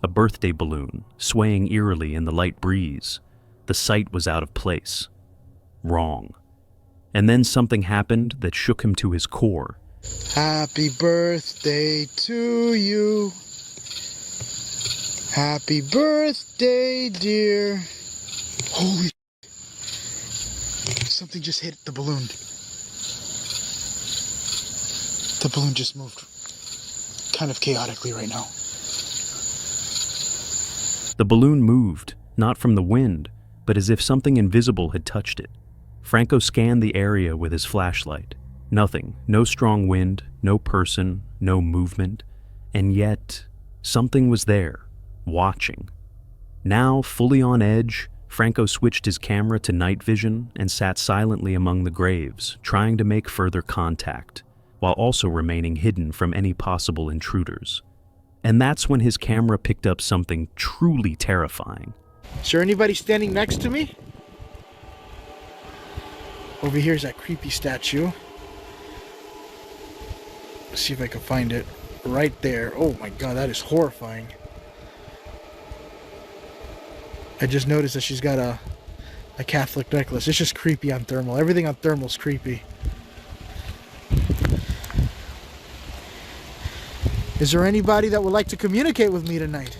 Speaker 4: A birthday balloon, swaying eerily in the light breeze. The sight was out of place. Wrong. And then something happened that shook him to his core.
Speaker 1: Happy birthday to you. Happy birthday, dear. Holy something just hit the balloon. The balloon just moved kind of chaotically right now.
Speaker 4: The balloon moved, not from the wind, but as if something invisible had touched it. Franco scanned the area with his flashlight. Nothing, no strong wind, no person, no movement, and yet something was there, watching. Now, fully on edge, Franco switched his camera to night vision and sat silently among the graves, trying to make further contact, while also remaining hidden from any possible intruders. And that's when his camera picked up something truly terrifying.
Speaker 1: Is there anybody standing next to me? Over here is that creepy statue. Let's see if I can find it. Right there. Oh my god, that is horrifying. I just noticed that she's got a Catholic necklace. It's just creepy on thermal. Everything on thermal is creepy. Is there anybody that would like to communicate with me tonight?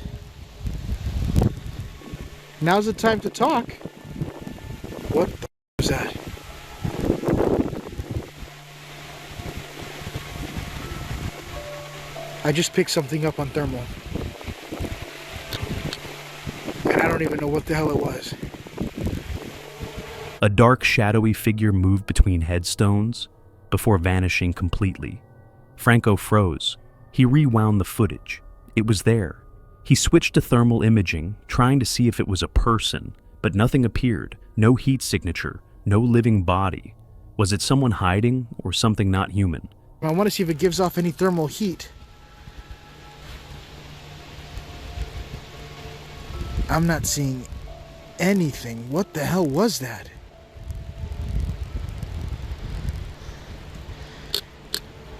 Speaker 1: Now's the time to talk. What the was that? I just picked something up on thermal. And I don't even know what the hell it was.
Speaker 4: A dark, shadowy figure moved between headstones before vanishing completely. Franco froze. He rewound the footage. It was there. He switched to thermal imaging, trying to see if it was a person, but nothing appeared. No heat signature, no living body. Was it someone hiding or something not human?
Speaker 1: I want to see if it gives off any thermal heat. I'm not seeing anything. What the hell was that?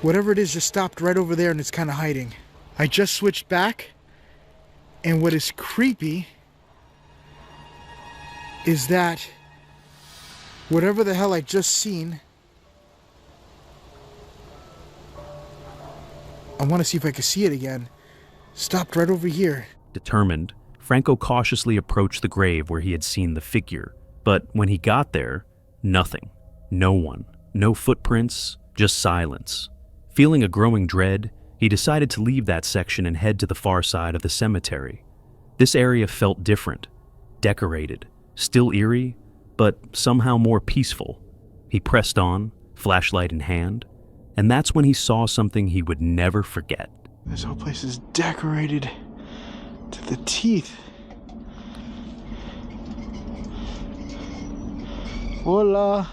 Speaker 1: Whatever it is just stopped right over there and it's kind of hiding. I just switched back, and what is creepy is that whatever the hell I just seen, I want to see if I can see it again. Stopped right over here.
Speaker 4: Determined, Franco cautiously approached the grave where he had seen the figure. But when he got there, nothing. No one. No footprints, just silence. Feeling a growing dread, he decided to leave that section and head to the far side of the cemetery. This area felt different, decorated, still eerie, but somehow more peaceful. He pressed on, flashlight in hand, and that's when he saw something he would never forget.
Speaker 1: This whole place is decorated to the teeth. Hola.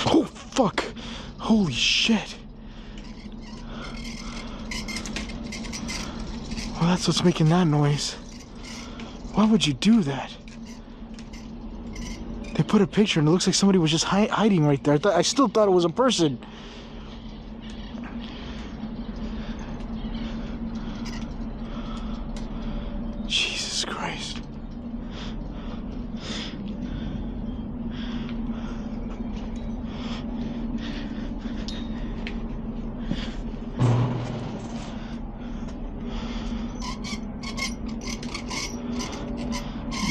Speaker 1: Oh, fuck. Holy shit. Well, that's what's making that noise. Why would you do that? They put a picture and it looks like somebody was just hiding right there. I still thought it was a person. Jesus Christ.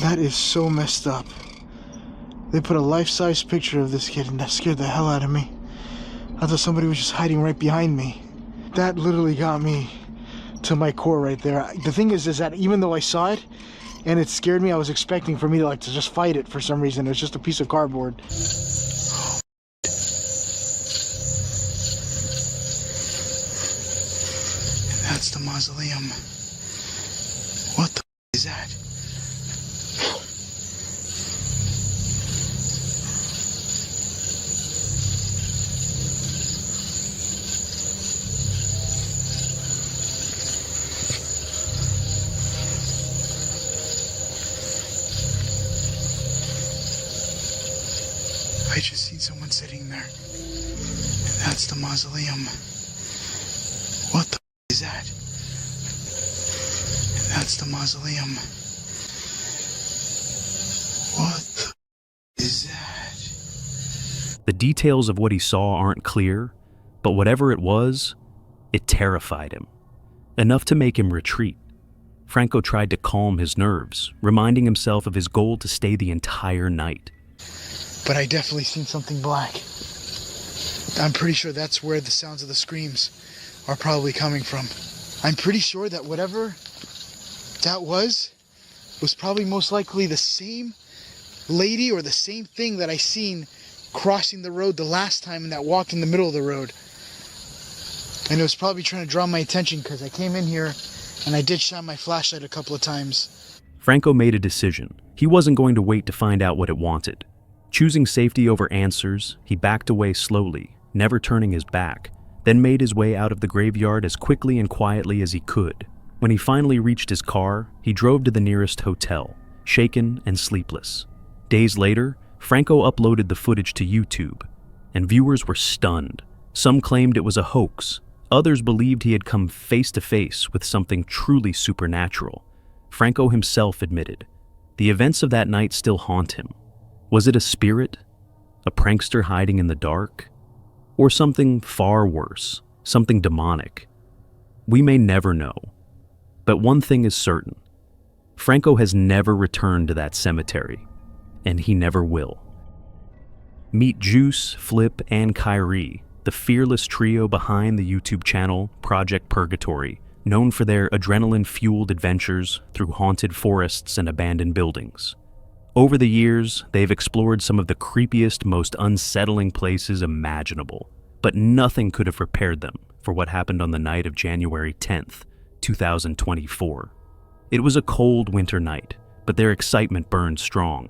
Speaker 1: That is so messed up. They put a life-size picture of this kid and that scared the hell out of me. I thought somebody was just hiding right behind me. That literally got me to my core right there. The thing is that even though I saw it and it scared me, I was expecting for me to just fight it for some reason. It was just a piece of cardboard. And that's the mausoleum. What the is that? someone sitting there. That's the mausoleum. What the is that? That's the mausoleum. What the is that?
Speaker 4: The details of what he saw aren't clear, but whatever it was, it terrified him. Enough to make him retreat. Franco tried to calm his nerves, reminding himself of his goal to stay the entire night.
Speaker 1: But I definitely seen something black. I'm pretty sure that's where the sounds of the screams are probably coming from. I'm pretty sure that whatever that was probably most likely the same lady or the same thing that I seen crossing the road the last time and that walked in the middle of the road. And it was probably trying to draw my attention because I came in here and I did shine my flashlight a couple of times.
Speaker 4: Franco made a decision. He wasn't going to wait to find out what it wanted. Choosing safety over answers, he backed away slowly, never turning his back, then made his way out of the graveyard as quickly and quietly as he could. When he finally reached his car, he drove to the nearest hotel, shaken and sleepless. Days later, Franco uploaded the footage to YouTube, and viewers were stunned. Some claimed it was a hoax. Others believed he had come face to face with something truly supernatural. Franco himself admitted, the events of that night still haunt him. Was it a spirit? A prankster hiding in the dark? Or something far worse, something demonic? We may never know. But one thing is certain. Franco has never returned to that cemetery, and he never will. Meet Juice, Flip, and Kyrie, the fearless trio behind the YouTube channel Project Purgatory, known for their adrenaline-fueled adventures through haunted forests and abandoned buildings. Over the years, they've explored some of the creepiest, most unsettling places imaginable, but nothing could have prepared them for what happened on the night of January 10th, 2024. It was a cold winter night, but their excitement burned strong.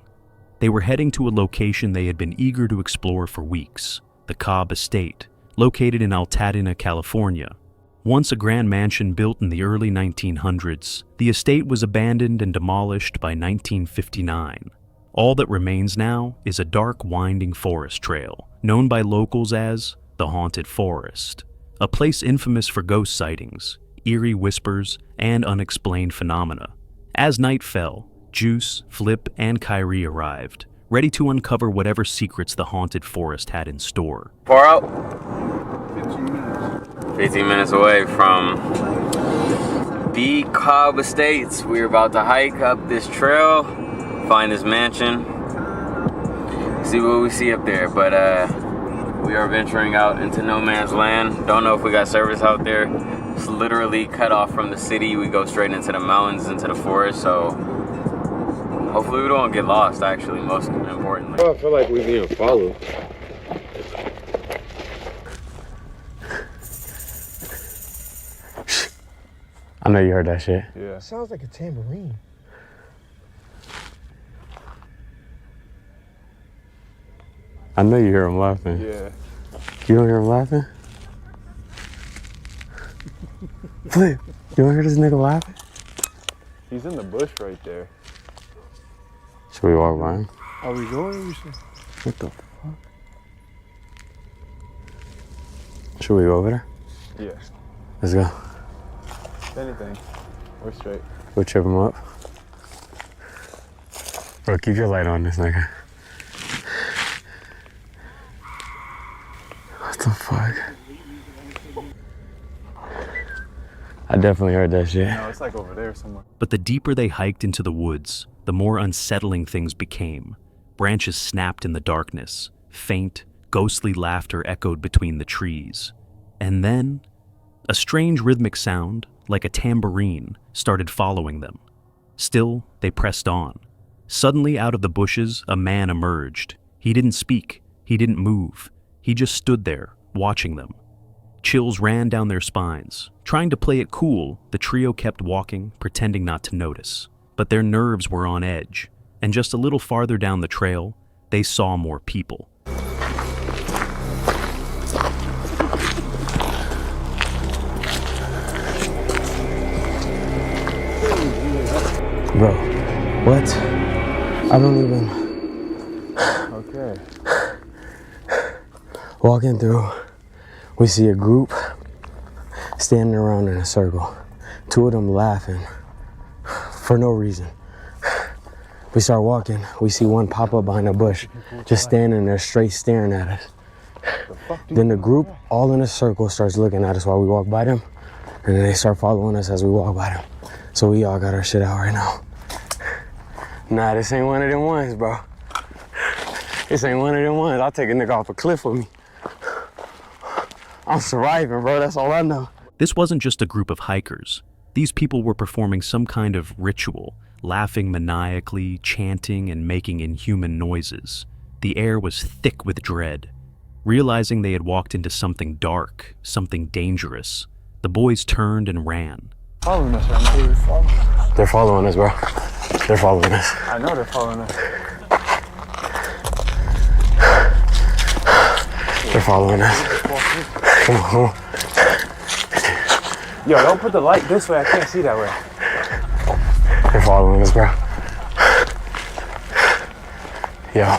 Speaker 4: They were heading to a location they had been eager to explore for weeks, the Cobb Estate, located in Altadena, California. Once a grand mansion built in the early 1900s, the estate was abandoned and demolished by 1959. All that remains now is a dark, winding forest trail, known by locals as the Haunted Forest, a place infamous for ghost sightings, eerie whispers, and unexplained phenomena. As night fell, Juice, Flip, and Kyrie arrived, ready to uncover whatever secrets the haunted forest had in store.
Speaker 9: Far out? 15 minutes away from the Cobb Estates. We're about to hike up this trail, find this mansion, see what we see up there. But we are venturing out into no man's land. Don't know if we got service out there. It's literally cut off from the city. We go straight into the mountains, into the forest, so hopefully we don't get lost, actually, most importantly.
Speaker 10: Oh, I feel like we're being followed.
Speaker 9: I know you heard that shit.
Speaker 10: Yeah.
Speaker 8: Sounds like a tambourine.
Speaker 9: I know you hear him laughing.
Speaker 10: Yeah.
Speaker 9: You don't hear him laughing? Flip, you don't hear this nigga laughing?
Speaker 10: He's in the bush right there.
Speaker 9: Should we walk by him?
Speaker 10: Are we going?
Speaker 9: What the fuck? Should we go over there?
Speaker 10: Yeah.
Speaker 9: Let's go.
Speaker 10: If anything, we're straight.
Speaker 9: Go trip him up. Bro, keep your light on this nigga. What the fuck? I definitely heard that shit.
Speaker 10: No, it's like over there somewhere.
Speaker 4: But the deeper they hiked into the woods, the more unsettling things became. Branches snapped in the darkness. Faint, ghostly laughter echoed between the trees. And then, a strange rhythmic sound, like a tambourine, started following them. Still, they pressed on. Suddenly, out of the bushes, a man emerged. He didn't speak. He didn't move. He just stood there, watching them. Chills ran down their spines. Trying to play it cool, the trio kept walking, pretending not to notice. But their nerves were on edge, and just a little farther down the trail, they saw more people.
Speaker 9: Bro, what? I don't even...
Speaker 10: Okay.
Speaker 11: Walking through, we see a group standing around in a circle. 2 of them laughing for no reason. We start walking, we see one pop up behind a bush, just standing there straight staring at us. Then the group, all in a circle, starts looking at us while we walk by them, and then they start following us as we walk by them. So we all got our shit out right now. Nah, this ain't one of them ones, bro. This ain't one of them ones. I'll take a nigga off a cliff with me. I'm surviving, bro, that's all I know.
Speaker 4: This wasn't just a group of hikers. These people were performing some kind of ritual, laughing maniacally, chanting, and making inhuman noises. The air was thick with dread. Realizing they had walked into something dark, something dangerous, the boys turned and ran.
Speaker 10: Following us right now.
Speaker 11: They're following us, bro. They're following us.
Speaker 10: I know they're following us.
Speaker 11: They're following us. Come on, come on.
Speaker 10: Yo, don't put the light this way. I can't see that way.
Speaker 11: They're following us, bro. Yo.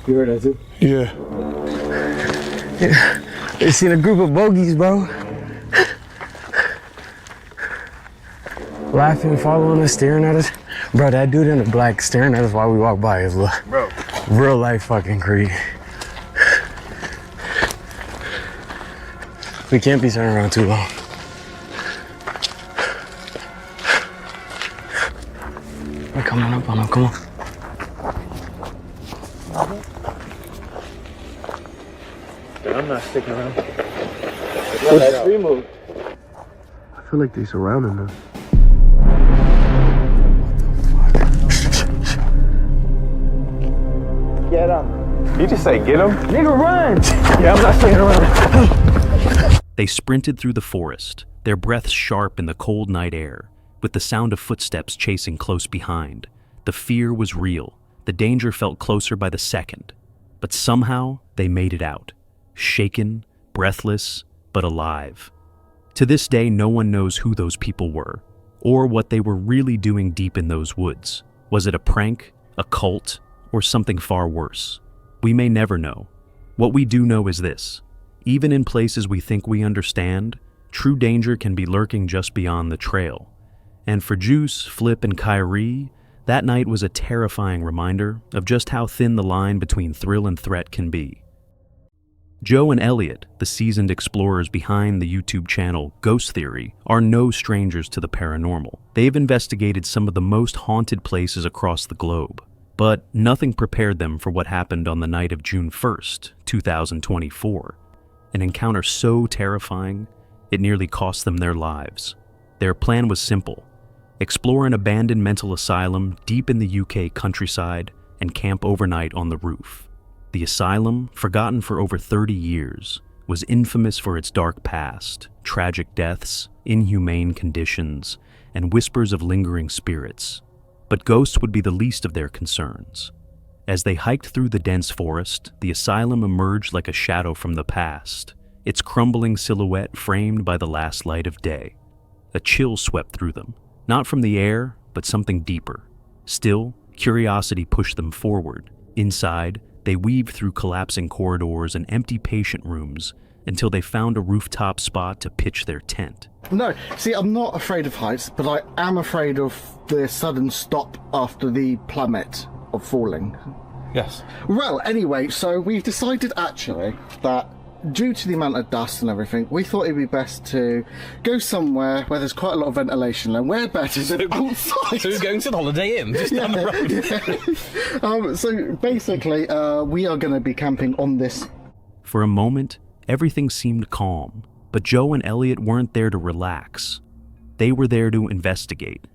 Speaker 11: You heard that too?
Speaker 10: Yeah.
Speaker 11: They seen a group of bogeys, bro. Laughing, following us, staring at us. Bro, that dude in the black staring at us while we walk by is real life fucking creepy. We can't be turning around too long. We're coming up on him, come on.
Speaker 10: I'm not sticking around.
Speaker 11: Yeah, that's removed.
Speaker 10: I feel like they surrounding us.
Speaker 11: Get him.
Speaker 10: You just say get him?
Speaker 11: Nigga, run!
Speaker 10: Yeah, I'm not sticking around.
Speaker 4: They sprinted through the forest, their breaths sharp in the cold night air, with the sound of footsteps chasing close behind. The fear was real. The danger felt closer by the second. But somehow, they made it out. Shaken, breathless, but alive. To this day, no one knows who those people were, or what they were really doing deep in those woods. Was it a prank, a cult, or something far worse? We may never know. What we do know is this: even in places we think we understand, true danger can be lurking just beyond the trail. And for Juice, Flip, and Kyrie, that night was a terrifying reminder of just how thin the line between thrill and threat can be. Joe and Elliot, the seasoned explorers behind the YouTube channel Ghost Theory, are no strangers to the paranormal. They've investigated some of the most haunted places across the globe. But nothing prepared them for what happened on the night of June 1st, 2024. An encounter so terrifying, it nearly cost them their lives. Their plan was simple: explore an abandoned mental asylum deep in the UK countryside and camp overnight on the roof. The asylum, forgotten for over 30 years, was infamous for its dark past, tragic deaths, inhumane conditions, and whispers of lingering spirits. But ghosts would be the least of their concerns. As they hiked through the dense forest, the asylum emerged like a shadow from the past, its crumbling silhouette framed by the last light of day. A chill swept through them, not from the air, but something deeper. Still, curiosity pushed them forward. Inside, they weaved through collapsing corridors and empty patient rooms until they found a rooftop spot to pitch their tent.
Speaker 8: No, see, I'm not afraid of heights, but I am afraid of the sudden stop after the plummet of falling.
Speaker 6: Yes.
Speaker 8: Well, anyway, so we've decided actually that due to the amount of dust and everything, we thought it'd be best to go somewhere where there's quite a lot of ventilation, and where better than outside.
Speaker 6: So we're going to the Holiday Inn, just down the road.
Speaker 8: Yeah. So basically, we are going to be camping on this.
Speaker 4: For a moment, everything seemed calm, but Joe and Elliot weren't there to relax. They were there to investigate.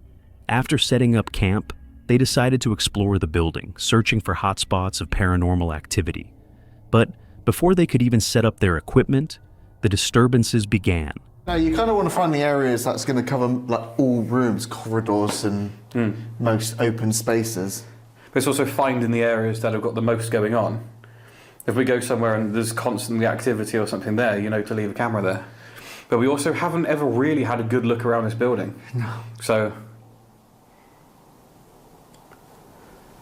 Speaker 4: After setting up camp, they decided to explore the building, searching for hotspots of paranormal activity. But before they could even set up their equipment, the disturbances began.
Speaker 12: Now, you kind of want to find the areas that's going to cover like all rooms, corridors, and most open spaces.
Speaker 6: But it's also finding the areas that have got the most going on. If we go somewhere and there's constantly activity or something there, you know, to leave a camera there. But we also haven't ever really had a good look around this building.
Speaker 12: No.
Speaker 6: So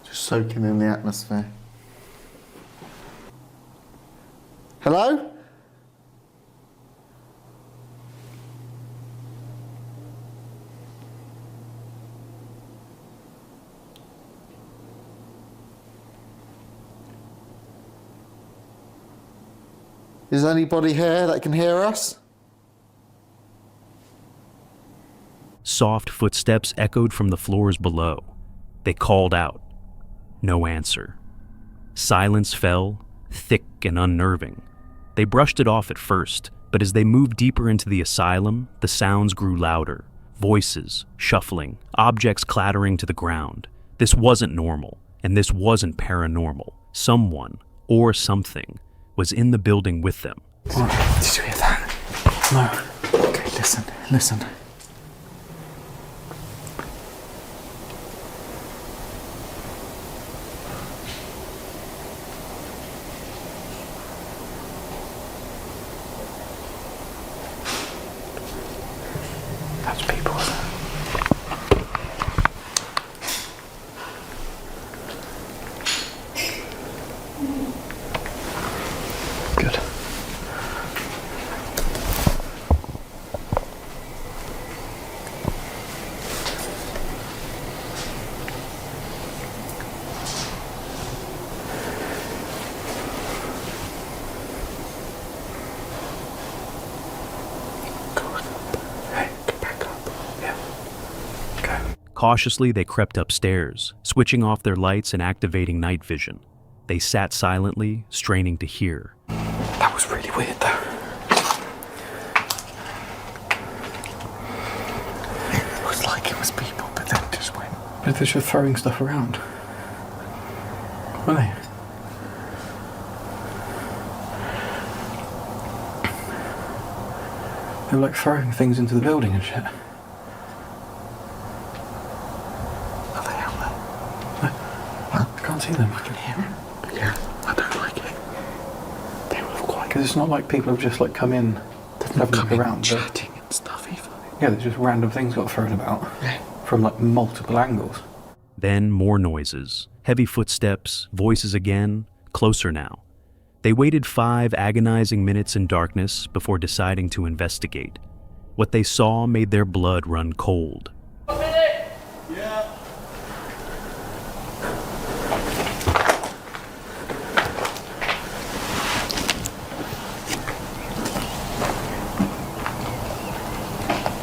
Speaker 12: just soaking in the atmosphere. Hello? Is anybody here that can hear us?
Speaker 4: Soft footsteps echoed from the floors below. They called out. No answer. Silence fell, thick and unnerving. They brushed it off at first, but as they moved deeper into the asylum, the sounds grew louder. Voices, shuffling, objects clattering to the ground. This wasn't normal, and this wasn't paranormal. Someone, or something, was in the building with them.
Speaker 6: Did you hear that? No. Okay, listen. That's people. Good.
Speaker 4: Cautiously, they crept upstairs, switching off their lights and activating night vision. They sat silently, straining to hear.
Speaker 6: That was really weird, though.
Speaker 12: It was like it was people, but then just went.
Speaker 6: But they're just throwing stuff around. Were they? They were like throwing things into the building and shit. I can't see them. I can hear them.
Speaker 12: Yeah, I don't like it.
Speaker 6: They were quiet because it's not like people have just like come in,
Speaker 12: They've not come in
Speaker 6: around,
Speaker 12: chatting and stuff either.
Speaker 6: Yeah, there's just random things got thrown about from like multiple angles.
Speaker 4: Then more noises, heavy footsteps, voices again, closer now. They waited 5 agonizing minutes in darkness before deciding to investigate. What they saw made their blood run cold.
Speaker 2: Yeah.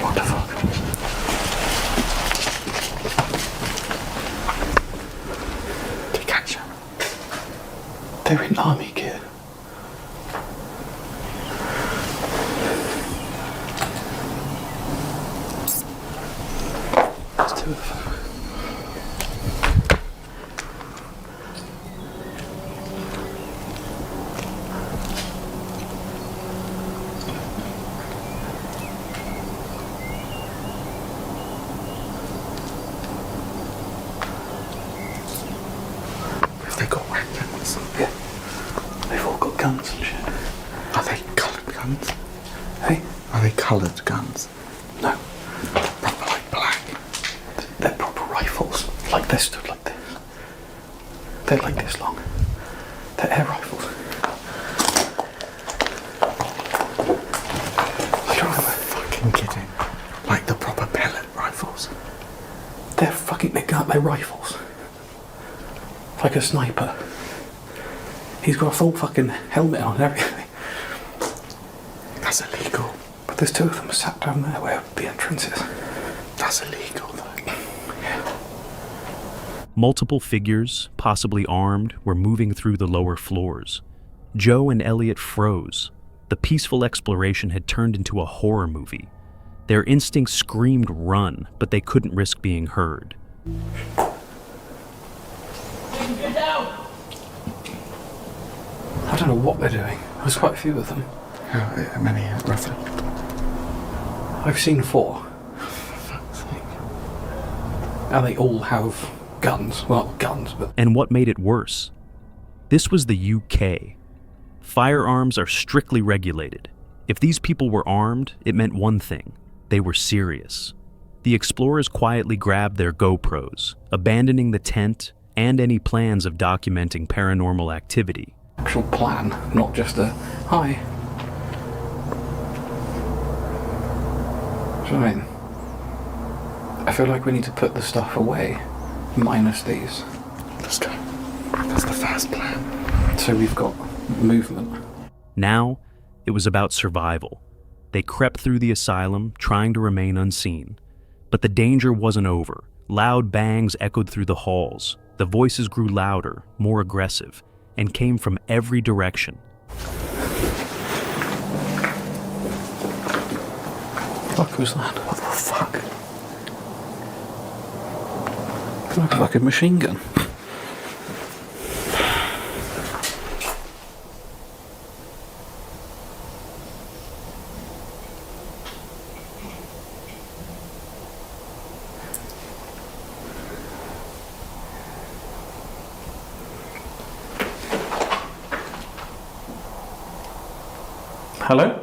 Speaker 6: What the fuck? Did you catch them? They were in army gear. There's 2 of them.
Speaker 12: Have they got weapons?
Speaker 6: Yeah. They've all got guns and shit.
Speaker 12: Are they coloured guns?
Speaker 6: Hey?
Speaker 12: Are they coloured guns?
Speaker 6: No.
Speaker 12: Proper like black?
Speaker 6: They're proper rifles. Like they're stood like this. They're like this long. They're air rifles. I don't know.
Speaker 12: Fucking kidding. Like the proper pellet rifles.
Speaker 6: They're rifles. Like a sniper. He's got a full fucking helmet on and everything.
Speaker 12: That's illegal.
Speaker 6: But there's 2 of them sat down there where the entrance is.
Speaker 12: That's illegal though.
Speaker 6: Yeah.
Speaker 4: Multiple figures, possibly armed, were moving through the lower floors. Joe and Elliot froze. The peaceful exploration had turned into a horror movie. Their instincts screamed run, but they couldn't risk being heard.
Speaker 2: Get down!
Speaker 6: I don't know what they're doing. There's quite a few of them.
Speaker 12: How many roughly?
Speaker 6: I've seen 4. And they all have guns. Well, not guns, but...
Speaker 4: And what made it worse? This was the UK. Firearms are strictly regulated. If these people were armed, it meant one thing. They were serious. The explorers quietly grabbed their GoPros, abandoning the tent and any plans of documenting paranormal activity.
Speaker 6: actual plan, not just a hi. Do you know what I mean? I feel like we need to put the stuff away, minus these.
Speaker 12: Let's go. That's the fast plan.
Speaker 6: So we've got movement.
Speaker 4: Now, it was about survival. They crept through the asylum, trying to remain unseen. But the danger wasn't over. Loud bangs echoed through the halls. The voices grew louder, more aggressive, and came from every direction.
Speaker 6: What the fuck was that? What the fuck? Like a fucking machine gun. Hello?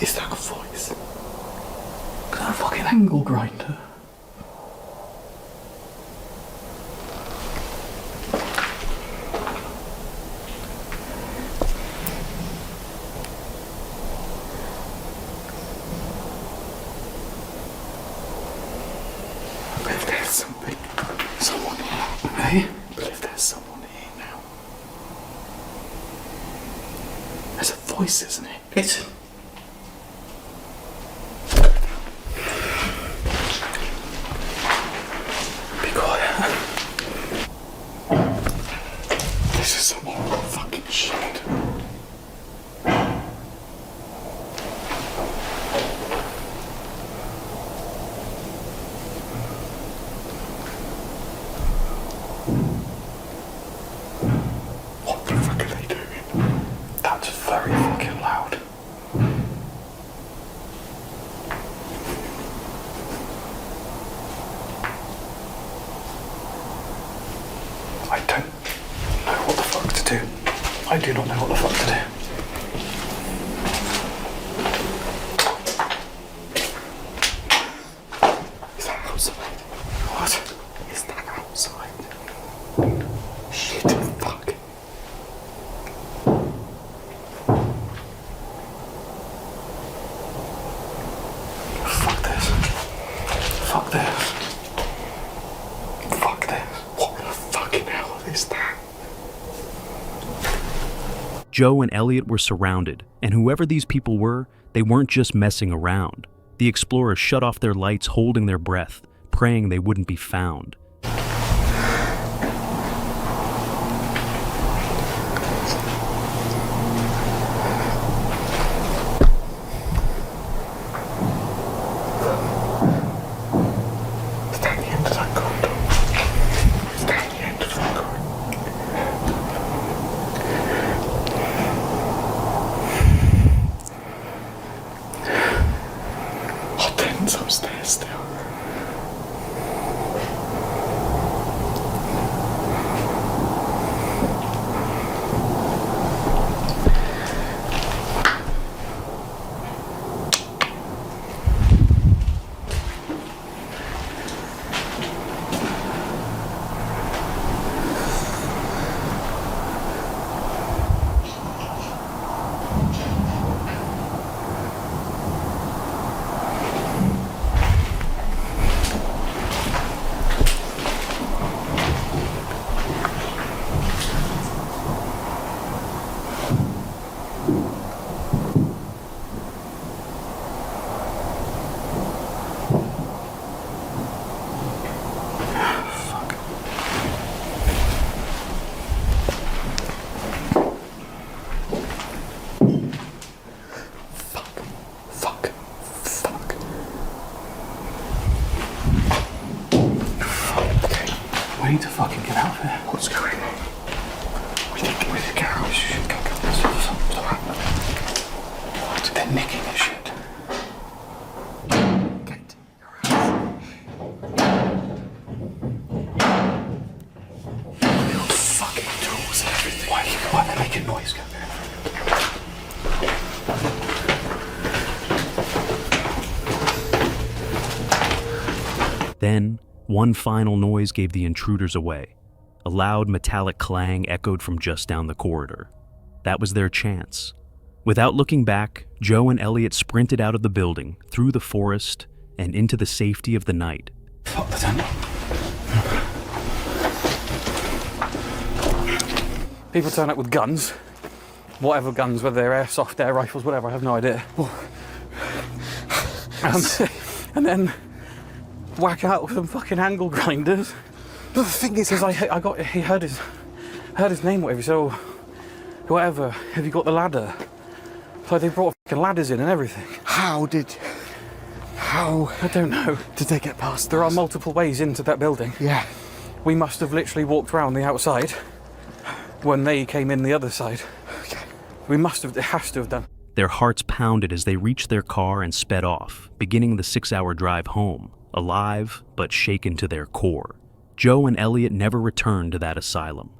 Speaker 6: Is that a voice? Is that a fucking angle grinder? But if there's someone here, hey? But if there's someone here now, there's a voice, isn't it? It's. This is some horrible fucking shit. What the fuck are they doing? That's very fucking loud. I don't know what the fuck to do. I do not know what the fuck to do. Is that outside? What? Is that outside? Shit, fuck. Fuck this. Fuck this. Fuck this. What the fucking hell is that?
Speaker 4: Joe and Elliot were surrounded, and whoever these people were, they weren't just messing around. The explorers shut off their lights, holding their breath, praying they wouldn't be found.
Speaker 12: Is that the end of that corridor? Is that the end of that corridor? Oh, Den's upstairs still.
Speaker 6: We need to fucking get out of here.
Speaker 12: What's going on? We need to get out. Shit, go. Stop happening.
Speaker 6: What? They're nicking this shit.
Speaker 12: Get your ass.
Speaker 6: making noise.
Speaker 4: Then, one final noise gave the intruders away. A loud metallic clang echoed from just down the corridor. That was their chance. Without looking back, Joe and Elliot sprinted out of the building, through the forest, and into the safety of the night.
Speaker 6: Fuck the tent. People turn up with guns. Whatever guns, whether they're airsoft, air rifles, whatever, I have no idea. And then whack out with some fucking angle grinders.
Speaker 1: But the thing is,
Speaker 6: he heard his name, whatever, so whatever, have you got the ladder? So they brought fucking ladders in and everything.
Speaker 1: How?
Speaker 6: I don't know.
Speaker 1: Did they get past?
Speaker 6: There are multiple ways into that building.
Speaker 1: Yeah.
Speaker 6: We must have literally walked around the outside when they came in the other side.
Speaker 1: Okay.
Speaker 6: It has to have done.
Speaker 4: Their hearts pounded as they reached their car and sped off, beginning the 6-hour drive home, alive but shaken to their core. Joe and Elliot never returned to that asylum.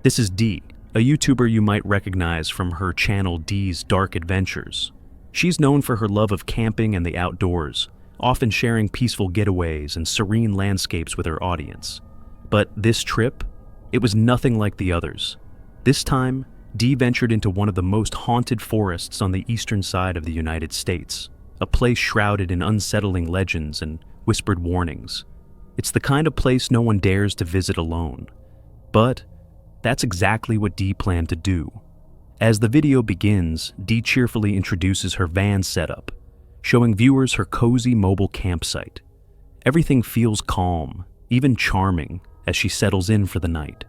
Speaker 4: This is Dee, a YouTuber you might recognize from her channel Dee's Dark Adventures. She's known for her love of camping and the outdoors, often sharing peaceful getaways and serene landscapes with her audience. But this trip, it was nothing like the others. This time, Dee ventured into one of the most haunted forests on the eastern side of the United States, a place shrouded in unsettling legends and whispered warnings. It's the kind of place no one dares to visit alone. But that's exactly what Dee planned to do. As the video begins, Dee cheerfully introduces her van setup, showing viewers her cozy mobile campsite. Everything feels calm, even charming, as she settles in for the night.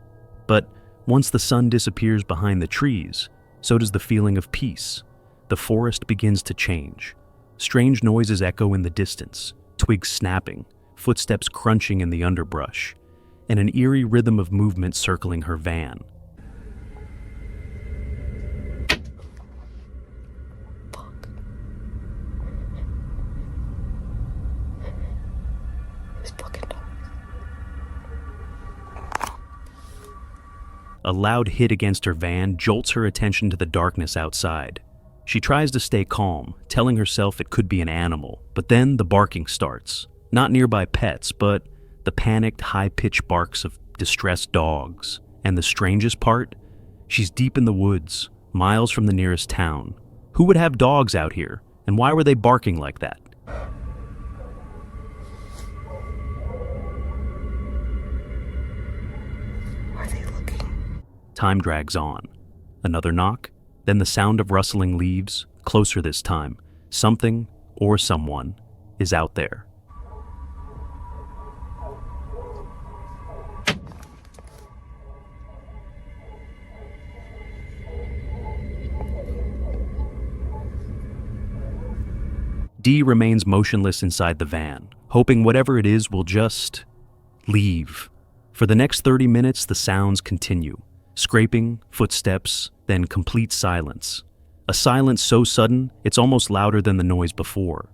Speaker 4: But once the sun disappears behind the trees, so does the feeling of peace. The forest begins to change. Strange noises echo in the distance, twigs snapping, footsteps crunching in the underbrush, and an eerie rhythm of movement circling her van. A loud hit against her van jolts her attention to the darkness outside. She tries to stay calm, telling herself it could be an animal, but then the barking starts. Not nearby pets, but the panicked, high-pitched barks of distressed dogs. And the strangest part? She's deep in the woods, miles from the nearest town. Who would have dogs out here, and why were they barking like that?
Speaker 3: Are they looking?
Speaker 4: Time drags on. Another knock, then the sound of rustling leaves, closer this time. Something, or someone, is out there. Dee remains motionless inside the van, hoping whatever it is will just leave. For the next 30 minutes, the sounds continue. Scraping, footsteps, then complete silence. A silence so sudden, it's almost louder than the noise before.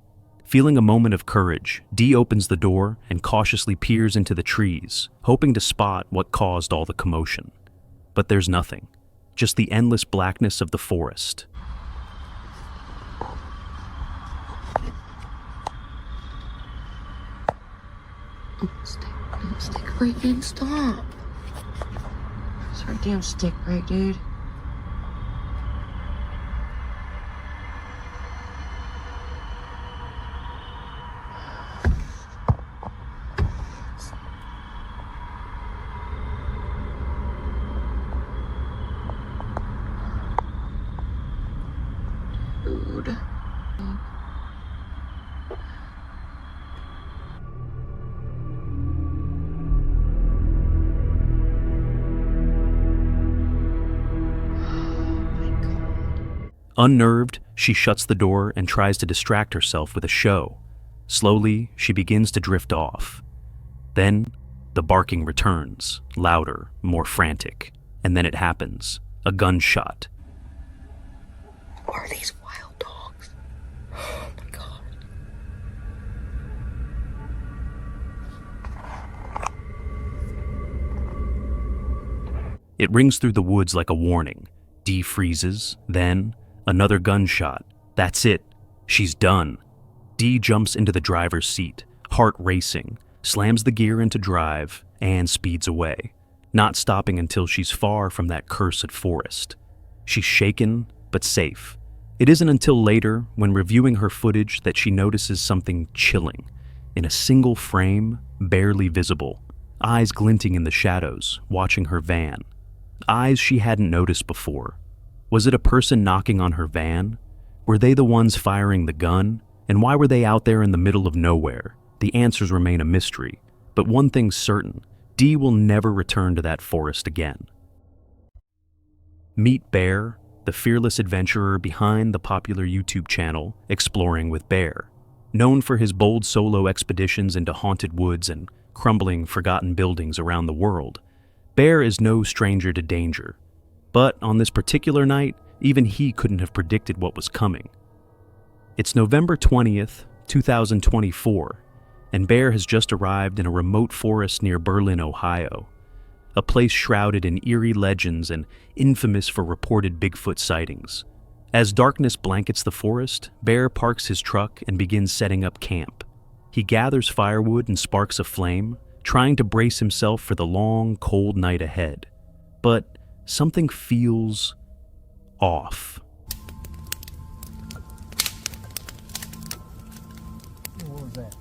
Speaker 4: Feeling a moment of courage, Dee opens the door and cautiously peers into the trees, hoping to spot what caused all the commotion. But there's nothing, just the endless blackness of the forest.
Speaker 3: Stick break, dude. Stop. Sorry, damn stick break, dude. Dude.
Speaker 4: Unnerved, she shuts the door and tries to distract herself with a show. Slowly, she begins to drift off. Then, the barking returns, louder, more frantic. And then it happens. A gunshot.
Speaker 3: Are these wild dogs? Oh my god.
Speaker 4: It rings through the woods like a warning. Dee freezes, then another gunshot. That's it. She's done. Dee jumps into the driver's seat, heart racing, slams the gear into drive, and speeds away, not stopping until she's far from that cursed forest. She's shaken, but safe. It isn't until later, when reviewing her footage, that she notices something chilling. In a single frame, barely visible, eyes glinting in the shadows, watching her van. Eyes she hadn't noticed before. Was it a person knocking on her van? Were they the ones firing the gun? And why were they out there in the middle of nowhere? The answers remain a mystery. But one thing's certain, Dee will never return to that forest again. Meet Bear, the fearless adventurer behind the popular YouTube channel Exploring with Bear. Known for his bold solo expeditions into haunted woods and crumbling, forgotten buildings around the world, Bear is no stranger to danger. But on this particular night, even he couldn't have predicted what was coming. It's November 20th, 2024, and Bear has just arrived in a remote forest near Berlin, Ohio, a place shrouded in eerie legends and infamous for reported Bigfoot sightings. As darkness blankets the forest, Bear parks his truck and begins setting up camp. He gathers firewood and sparks a flame, trying to brace himself for the long, cold night ahead. But something feels off.
Speaker 11: What was that?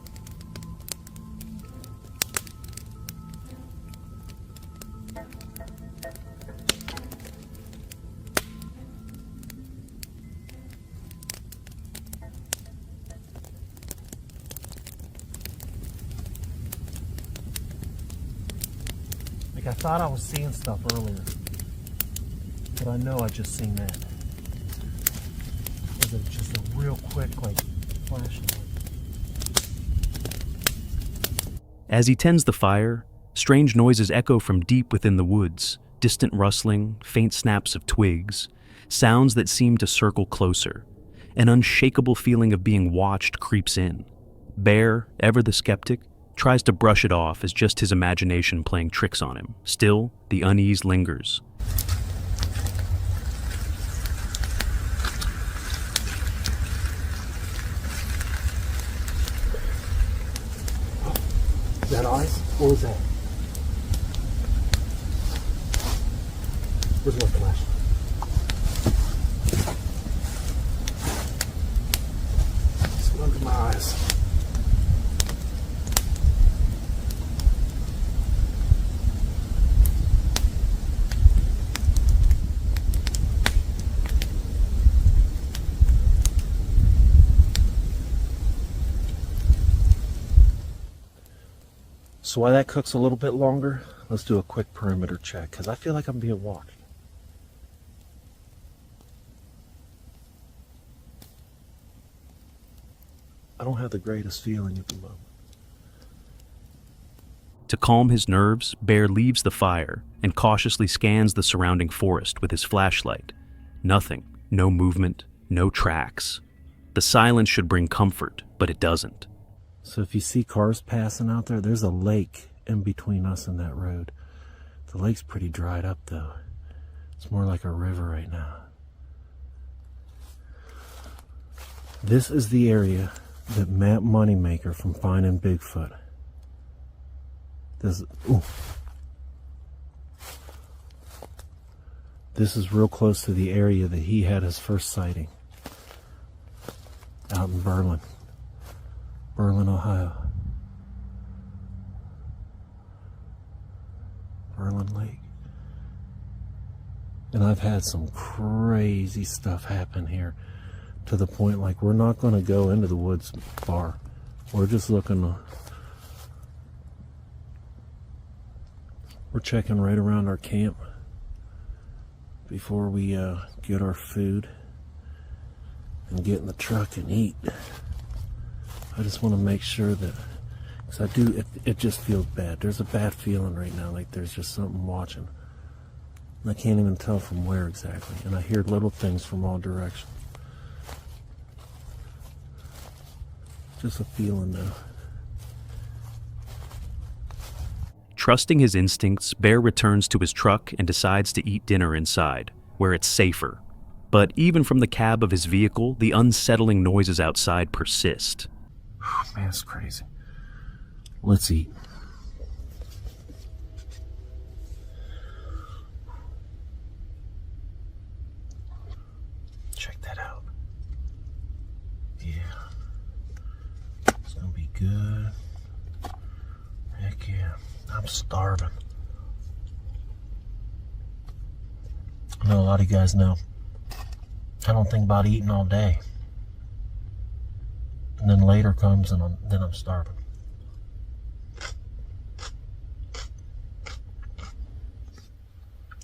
Speaker 11: Like, I thought I was seeing stuff earlier, but I know I just seen that. Was it just a real quick, like, flash?
Speaker 4: As he tends the fire, strange noises echo from deep within the woods, distant rustling, faint snaps of twigs, sounds that seem to circle closer. An unshakable feeling of being watched creeps in. Bear, ever the skeptic, tries to brush it off as just his imagination playing tricks on him. Still, the unease lingers.
Speaker 11: Is that eyes? What was that? Where's my flash? Just look at my eyes. So while that cooks a little bit longer, let's do a quick perimeter check, because I feel like I'm being watched. I don't have the greatest feeling at the moment.
Speaker 4: To calm his nerves, Bear leaves the fire and cautiously scans the surrounding forest with his flashlight. Nothing. No movement. No tracks. The silence should bring comfort, but it doesn't.
Speaker 11: So if you see cars passing out there, there's a lake in between us and that road. The lake's pretty dried up though. It's more like a river right now. This is the area that Matt Moneymaker from Finding Bigfoot. This is real close to the area that he had his first sighting. Out in Berlin, Ohio. Berlin Lake. And I've had some crazy stuff happen here, to the point like we're not going to go into the woods far. We're just looking to, we're checking right around our camp before we get our food and get in the truck and eat. I just want to make sure that, because I do, it just feels bad. There's a bad feeling right now, like there's just something watching. And I can't even tell from where exactly. And I hear little things from all directions. Just a feeling though.
Speaker 4: Trusting his instincts, Bear returns to his truck and decides to eat dinner inside, where it's safer. But even from the cab of his vehicle, the unsettling noises outside persist.
Speaker 10: Man, it's crazy. Let's eat. Check that out. Yeah. It's gonna be good. Heck yeah. I'm starving. I know a lot of you guys know I don't think about eating all day. And then later comes and then I'm starving.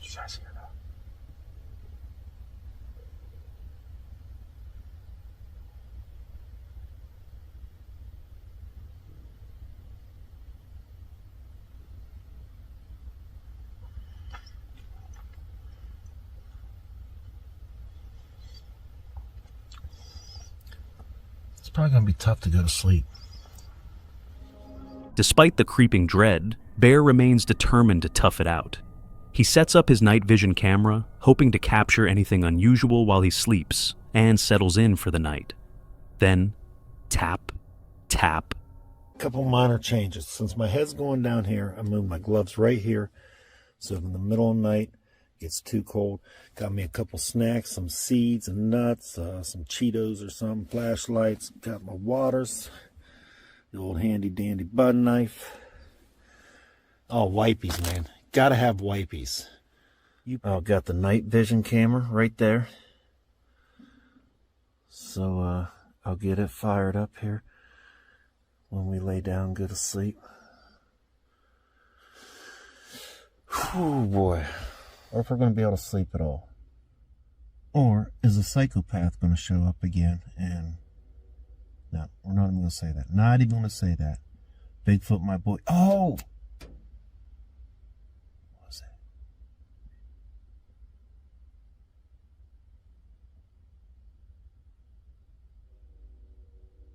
Speaker 10: You guys hear that? It's probably going to be tough to go to sleep.
Speaker 4: Despite the creeping dread, Bear remains determined to tough it out. He sets up his night vision camera, hoping to capture anything unusual while he sleeps, and settles in for the night. Then, tap, tap.
Speaker 10: A couple minor changes. Since my head's going down here, I moved my gloves right here. So in the middle of the night, gets too cold. Got me a couple snacks, some seeds and nuts, some Cheetos or something, flashlights. Got my waters, the old handy dandy butter knife. Oh, wipies, man. Gotta have wipies. Got the night vision camera right there. So I'll get it fired up here when we lay down and go to sleep. Oh boy. Or if we're going to be able to sleep at all. Or is a psychopath going to show up again? And no, we're not even going to say that. Not even going to say that. Bigfoot, my boy. Oh! What was that?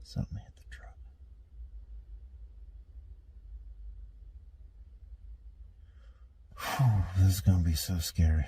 Speaker 10: Something hit the truck. Whew, this is going to be so scary.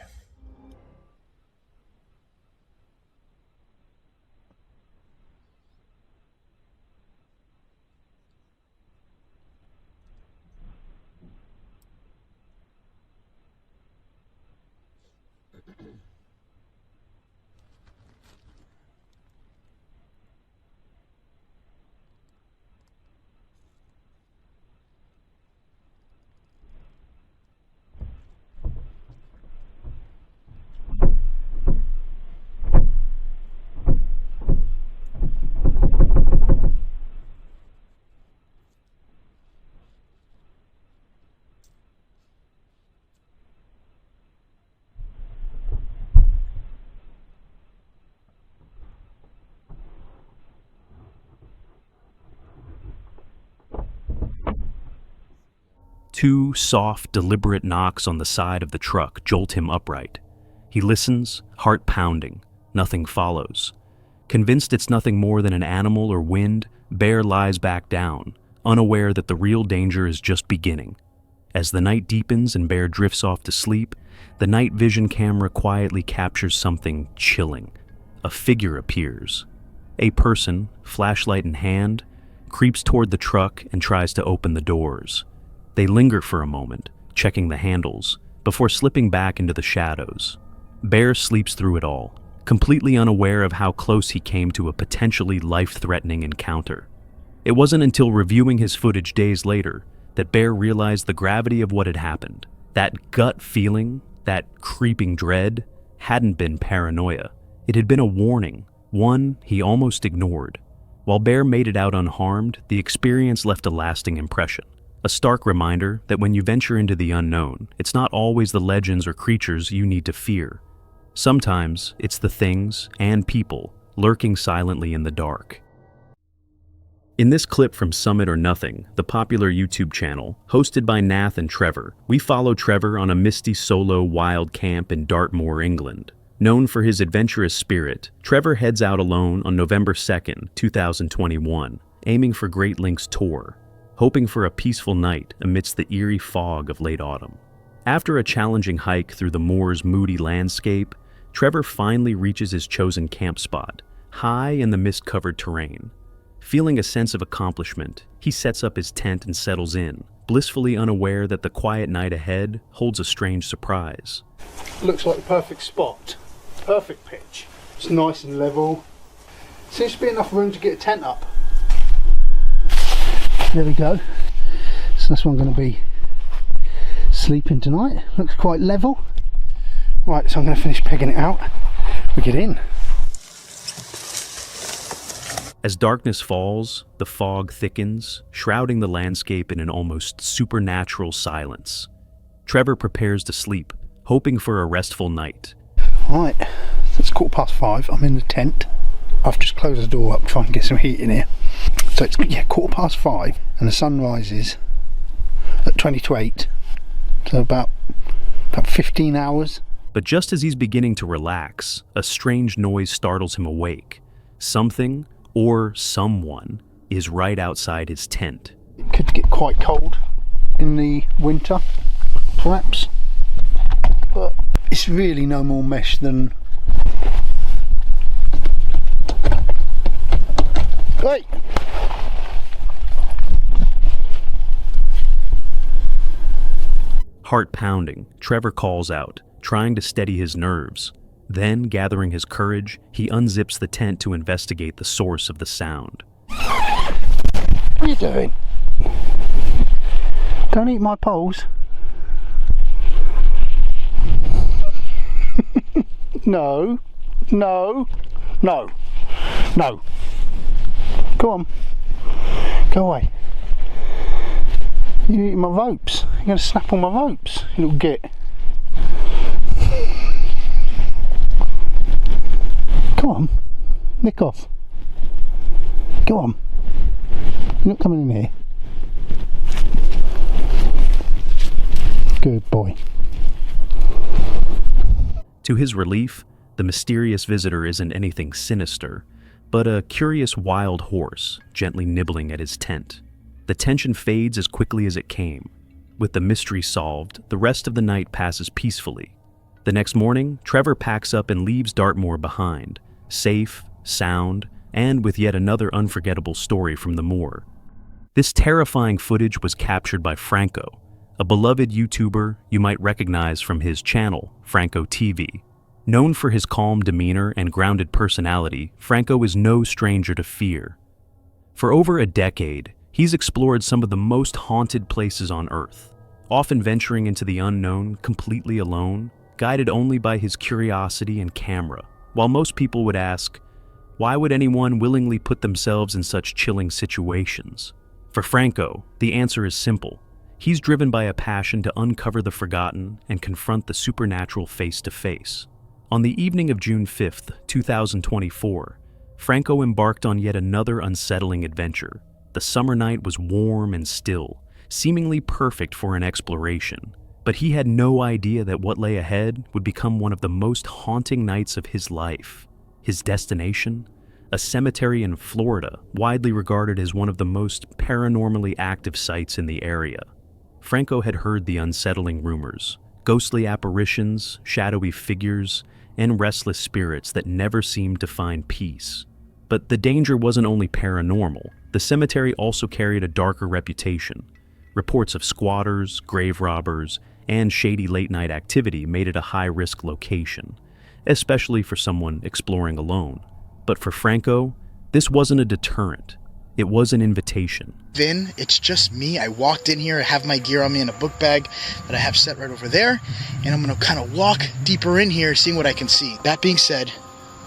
Speaker 4: Two soft, deliberate knocks on the side of the truck jolt him upright. He listens, heart pounding. Nothing follows. Convinced it's nothing more than an animal or wind, Bear lies back down, unaware that the real danger is just beginning. As the night deepens and Bear drifts off to sleep, the night vision camera quietly captures something chilling. A figure appears. A person, flashlight in hand, creeps toward the truck and tries to open the doors. They linger for a moment, checking the handles, before slipping back into the shadows. Bear sleeps through it all, completely unaware of how close he came to a potentially life-threatening encounter. It wasn't until reviewing his footage days later that Bear realized the gravity of what had happened. That gut feeling, that creeping dread, hadn't been paranoia. It had been a warning, one he almost ignored. While Bear made it out unharmed, the experience left a lasting impression. A stark reminder that when you venture into the unknown, it's not always the legends or creatures you need to fear. Sometimes it's the things and people lurking silently in the dark. In this clip from Summit or Nothing, the popular YouTube channel, hosted by Nath and Trevor, we follow Trevor on a misty solo wild camp in Dartmoor, England. Known for his adventurous spirit, Trevor heads out alone on November 2nd, 2021, aiming for Great Links Tour. hoping for a peaceful night amidst the eerie fog of late autumn. After a challenging hike through the moor's moody landscape, Trevor finally reaches his chosen camp spot, high in the mist-covered terrain. Feeling a sense of accomplishment, he sets up his tent and settles in, blissfully unaware that the quiet night ahead holds a strange surprise.
Speaker 8: Looks like the perfect spot. Perfect pitch. It's nice and level. Seems to be enough room to get a tent up. There we go. So that's where I'm going to be sleeping tonight. Looks quite level. Right, so I'm going to finish pegging it out. We get in.
Speaker 4: As darkness falls, the fog thickens, shrouding the landscape in an almost supernatural silence. Trevor prepares to sleep, hoping for a restful night.
Speaker 8: Right, it's 5:15. I'm in the tent. I've just closed the door up, trying to get some heat in here. So it's 5:15, and the sun rises at 20 to 8. So about 15 hours.
Speaker 4: But just as he's beginning to relax, a strange noise startles him awake. Something, or someone, is right outside his tent.
Speaker 8: It could get quite cold in the winter, perhaps. But it's really no more mesh than... Hey!
Speaker 4: Heart pounding, Trevor calls out, trying to steady his nerves. Then, gathering his courage, he unzips the tent to investigate the source of the sound.
Speaker 8: What are you doing? Don't eat my poles. No, no, no, no. Go on. Go away. You're eating my ropes. You're going to snap on my ropes, you little git. Come on. Nick off. Go on. You're not coming in here. Good boy.
Speaker 4: To his relief, the mysterious visitor isn't anything sinister, but a curious wild horse gently nibbling at his tent. The tension fades as quickly as it came. With the mystery solved, the rest of the night passes peacefully. The next morning, Trevor packs up and leaves Dartmoor behind, safe, sound, and with yet another unforgettable story from the moor. This terrifying footage was captured by Franco, a beloved YouTuber you might recognize from his channel, Franco TV. Known for his calm demeanor and grounded personality, Franco is no stranger to fear. For over a decade, he's explored some of the most haunted places on Earth, often venturing into the unknown completely alone, guided only by his curiosity and camera. While most people would ask, why would anyone willingly put themselves in such chilling situations? For Franco, the answer is simple. He's driven by a passion to uncover the forgotten and confront the supernatural face to face. On the evening of June 5th, 2024, Franco embarked on yet another unsettling adventure. The summer night was warm and still, seemingly perfect for an exploration. But he had no idea that what lay ahead would become one of the most haunting nights of his life. His destination? A cemetery in Florida, widely regarded as one of the most paranormally active sites in the area. Franco had heard the unsettling rumors, ghostly apparitions, shadowy figures, and restless spirits that never seemed to find peace. But the danger wasn't only paranormal. The cemetery also carried a darker reputation. Reports of squatters, grave robbers, and shady late-night activity made it a high-risk location, especially for someone exploring alone. But for Franco, this wasn't a deterrent. It was an invitation.
Speaker 8: Vin, it's just me. I walked in here, I have my gear on me in a book bag that I have set right over there, and I'm going to kind of walk deeper in here, seeing what I can see. That being said,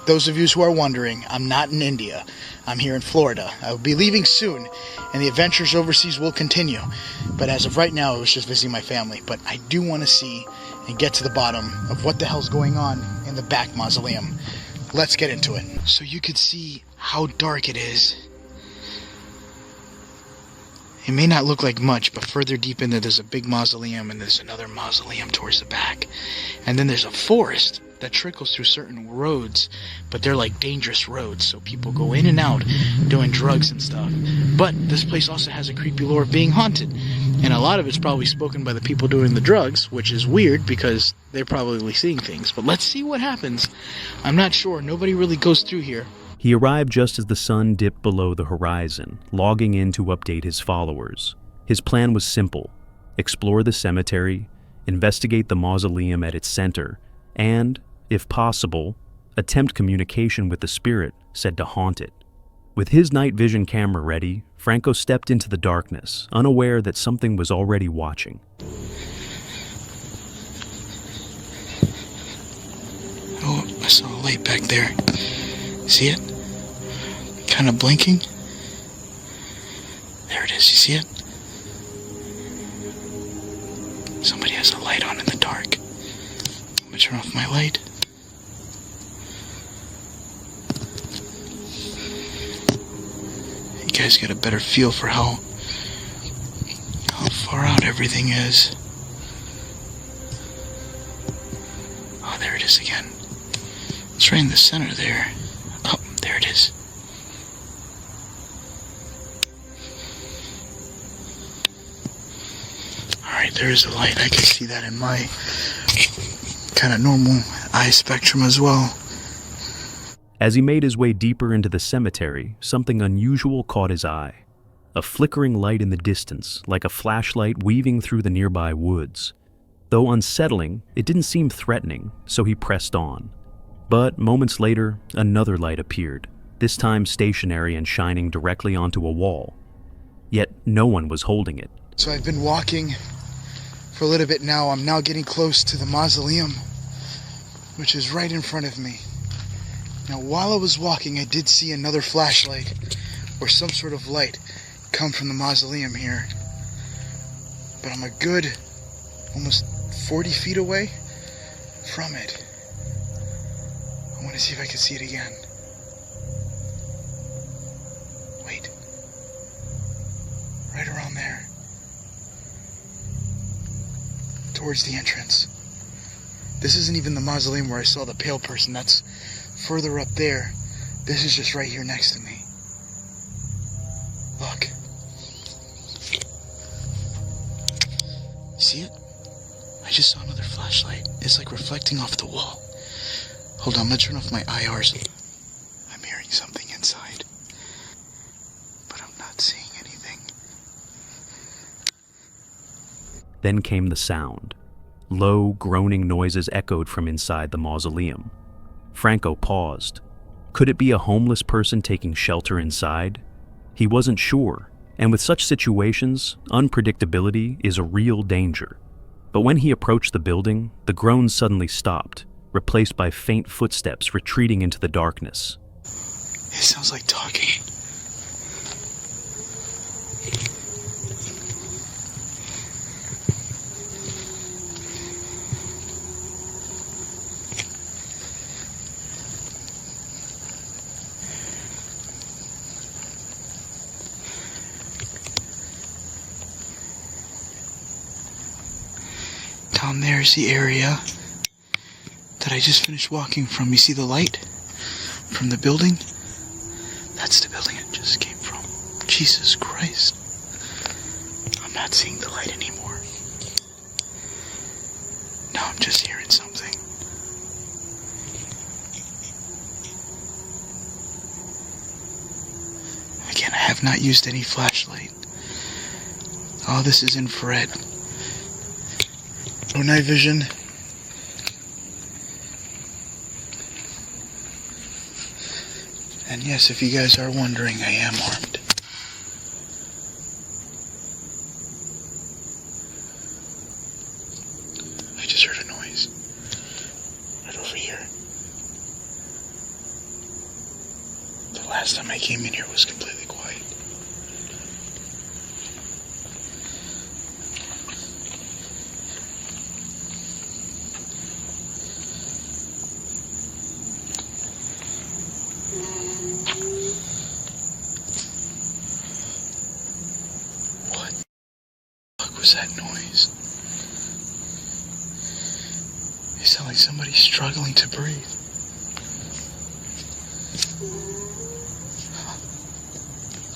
Speaker 8: those of you who are wondering, I'm not in India. I'm here in Florida. I will be leaving soon, and the adventures overseas will continue. But as of right now, I was just visiting my family. But I do want to see and get to the bottom of what the hell's going on in the back mausoleum. Let's get into it. So you could see how dark it is. It may not look like much, but further deep in there, there's a big mausoleum, and there's another mausoleum towards the back. And then there's a forest that trickles through certain roads, but they're like dangerous roads, so people go in and out doing drugs and stuff. But this place also has a creepy lore of being haunted, and a lot of it's probably spoken by the people doing the drugs, which is weird because they're probably seeing things. But let's see what happens. I'm not sure. Nobody really goes through here.
Speaker 4: He arrived just as the sun dipped below the horizon, logging in to update his followers. His plan was simple: explore the cemetery, investigate the mausoleum at its center, and, if possible, attempt communication with the spirit said to haunt it. With his night vision camera ready, Franco stepped into the darkness, unaware that something was already watching.
Speaker 8: Oh, I saw a light back there. See it? Kind of blinking. There it is, you see it? Somebody has a light on in the dark. I'm gonna turn off my light. You guys get a better feel for how far out everything is. Oh, there it is again. It's right in the center there. Oh, there it is. Alright, there's a light. I can see that in my kind of normal eye spectrum as well.
Speaker 4: As he made his way deeper into the cemetery, something unusual caught his eye. A flickering light in the distance, like a flashlight weaving through the nearby woods. Though unsettling, it didn't seem threatening, so he pressed on. But moments later, another light appeared, this time stationary and shining directly onto a wall. Yet no one was holding it.
Speaker 8: So I've been walking for a little bit now. I'm now getting close to the mausoleum, which is right in front of me. Now, while I was walking, I did see another flashlight or some sort of light come from the mausoleum here. But I'm a good almost 40 feet away from it. I want to see if I can see it again. Wait. Right around there. Towards the entrance. This isn't even the mausoleum where I saw the pale person. That's further up there. This is just right here next to me. Look. You see it? I just saw another flashlight. It's like reflecting off the wall. Hold on, I'm gonna turn off my IRs. I'm hearing something inside, but I'm not seeing anything.
Speaker 4: Then came the sound. Low, groaning noises echoed from inside the mausoleum. Franco paused. Could it be a homeless person taking shelter inside? He wasn't sure, and with such situations, unpredictability is a real danger. But when he approached the building, the groans suddenly stopped, replaced by faint footsteps retreating into the darkness.
Speaker 8: It sounds like talking. Down there is the area that I just finished walking from. You see the light from the building? That's the building it just came from. Jesus Christ. I'm not seeing the light anymore. Now I'm just hearing something. Again, I have not used any flashlight. Oh, this is infrared. No night vision. And yes, if you guys are wondering, I am armed. I just heard a noise. Right over here. The last time I came in here was completely quiet. Was that noise? Is
Speaker 1: sound like somebody's struggling to breathe.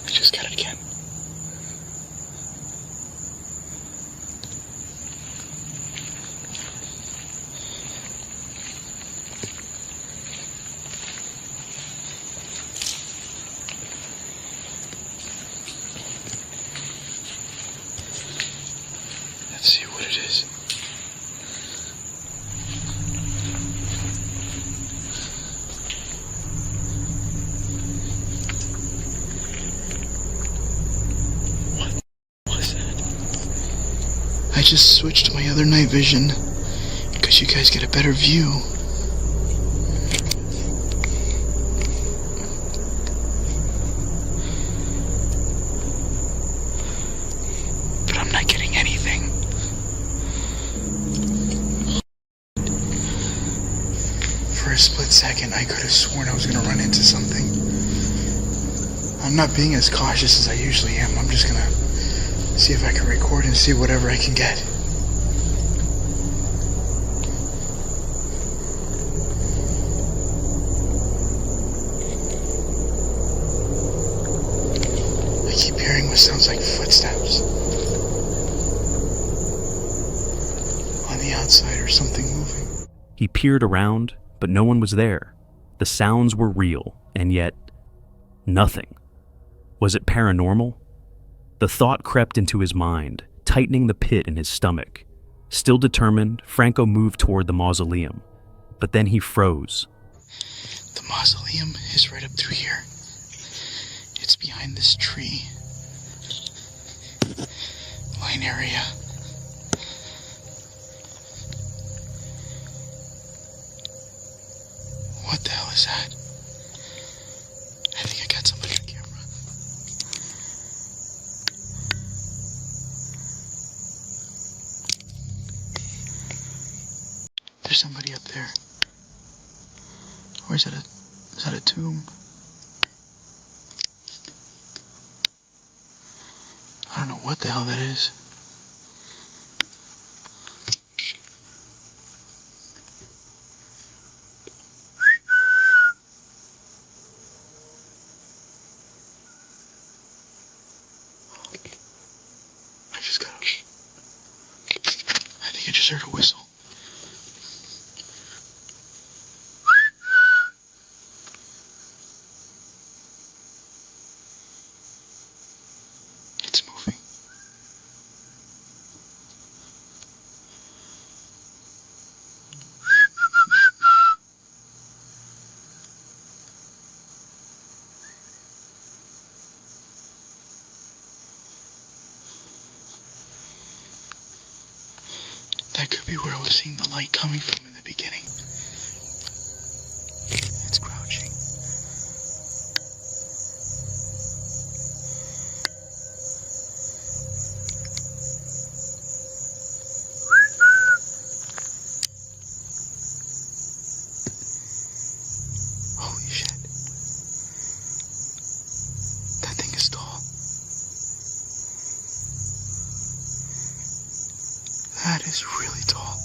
Speaker 1: I just got it again. Let's see what it is. What was that? I just switched to my other night vision because you guys get a better view. But I'm not getting anything. For a split second, I could have sworn I was going to run into something. I'm not being as cautious as I usually am. I'm just going to see if I can record and see whatever I can get. I keep hearing what sounds like footsteps on the outside or something moving.
Speaker 4: He peered around, but no one was there. The sounds were real, and yet nothing. Was it paranormal? The thought crept into his mind, tightening the pit in his stomach. Still determined, Franco moved toward the mausoleum, but then he froze.
Speaker 1: The mausoleum is right up through here. It's behind this tree. Line area. What the hell is that? I think I got somebody on camera. There's somebody up there. Or is that a tomb? I don't know what the hell that is. I just heard a whistle. It's moving. That could be where I was seeing the light coming from in the beginning. It's crouching. Holy shit. That thing is tall. That is really tall.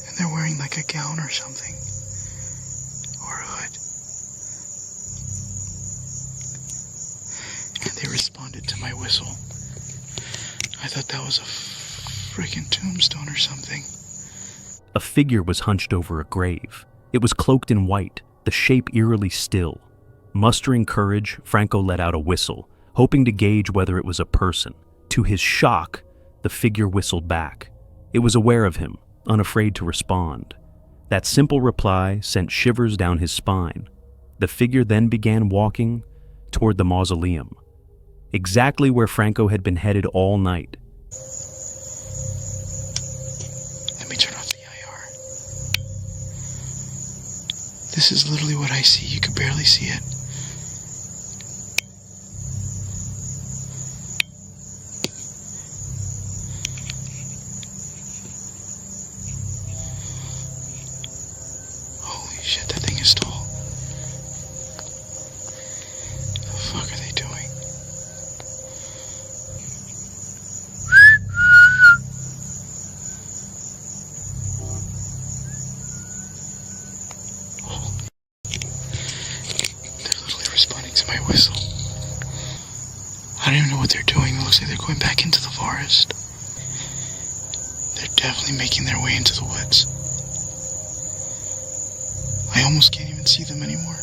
Speaker 1: And they're wearing like a gown or something. Or a hood. And they responded to my whistle. I thought that was a freaking tombstone or something.
Speaker 4: A figure was hunched over a grave. It was cloaked in white, the shape eerily still. Mustering courage, Franco let out a whistle, hoping to gauge whether it was a person. To his shock, the figure whistled back. It was aware of him, unafraid to respond. That simple reply sent shivers down his spine. The figure then began walking toward the mausoleum, exactly where Franco had been headed all night.
Speaker 1: Let me turn off the IR. This is literally what I see. You could barely see it. Holy shit, that thing is tall. my whistle. I don't even know what they're doing. It looks like they're going back into the forest. They're definitely making their way into the woods. I almost can't even see them anymore.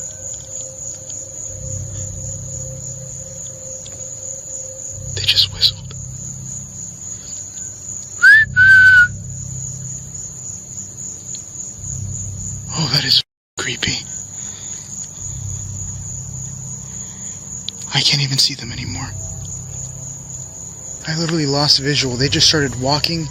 Speaker 1: They just whistled. Oh, that is creepy. I can't even see them anymore. I literally lost visual. They just started walking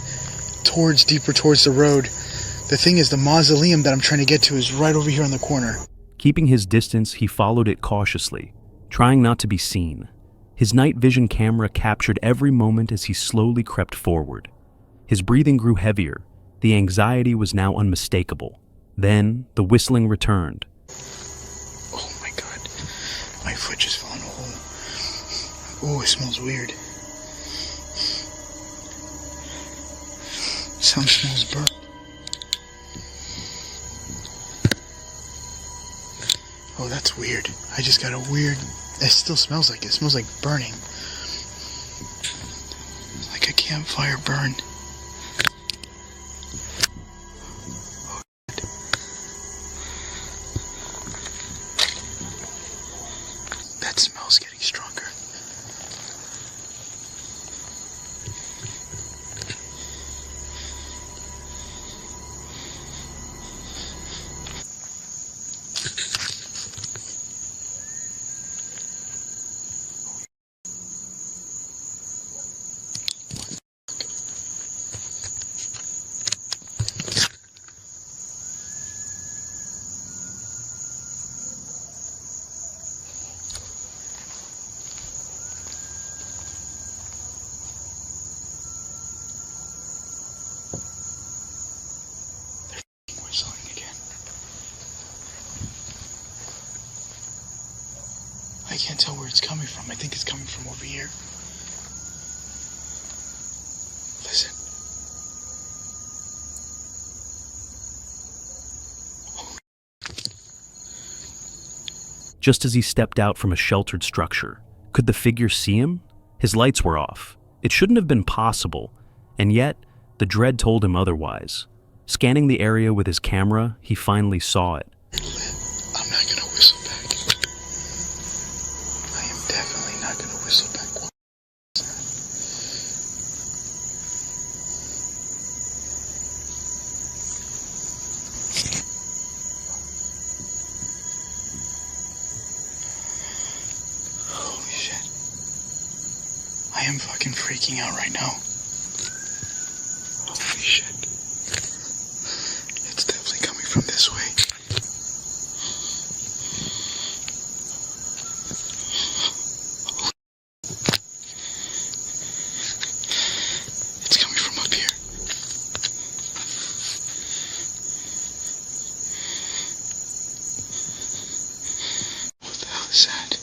Speaker 1: deeper towards the road. The thing is, the mausoleum that I'm trying to get to is right over here in the corner.
Speaker 4: Keeping his distance, he followed it cautiously, trying not to be seen. His night vision camera captured every moment as he slowly crept forward. His breathing grew heavier. The anxiety was now unmistakable. Then, the whistling returned.
Speaker 1: Oh my god. My foot just fell in a hole. Oh, it smells weird. Something smells burnt. Oh, that's weird. I just got a weird... It still smells like it. It smells like burning. Like a campfire burn. Oh, God. That smell's getting stronger. Whistling again. I can't tell where it's coming from. I think it's coming from over here. Listen.
Speaker 4: Just as he stepped out from a sheltered structure, could the figure see him? His lights were off. It shouldn't have been possible, and yet the dread told him otherwise. Scanning the area with his camera, he finally saw it.
Speaker 1: I'm not gonna whistle back. I am definitely not gonna whistle back. Holy shit. I am fucking freaking out right now. Holy shit. It's definitely coming from this way. It's coming from up here. What the hell is that?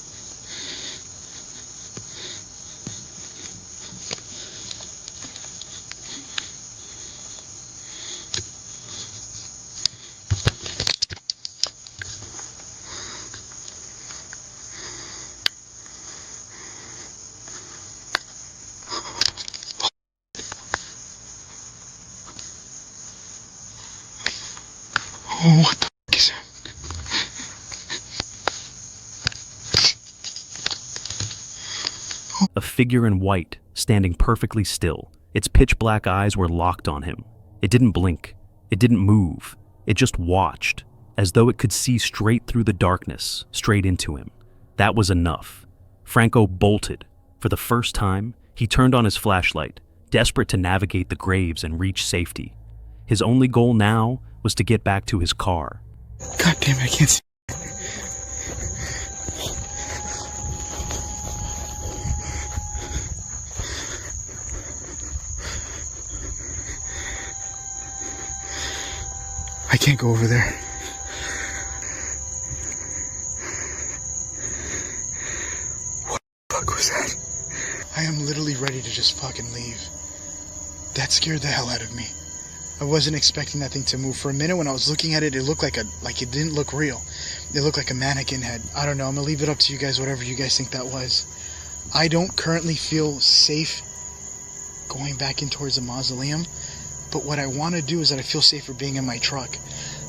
Speaker 1: Oh, what the fuck is that?
Speaker 4: A figure in white, standing perfectly still. Its pitch black eyes were locked on him. It didn't blink. It didn't move. It just watched, as though it could see straight through the darkness, straight into him. That was enough. Franco bolted. For the first time, he turned on his flashlight, desperate to navigate the graves and reach safety. His only goal now was to get back to his car.
Speaker 1: God damn it, I can't see. I can't go over there. What the fuck was that? I am literally ready to just fucking leave. That scared the hell out of me. I wasn't expecting that thing to move. For a minute when I was looking at it, it looked like it didn't look real. It looked like a mannequin head. I don't know, I'm gonna leave it up to you guys, whatever you guys think that was. I don't currently feel safe going back in towards the mausoleum, but what I want to do is that I feel safer being in my truck.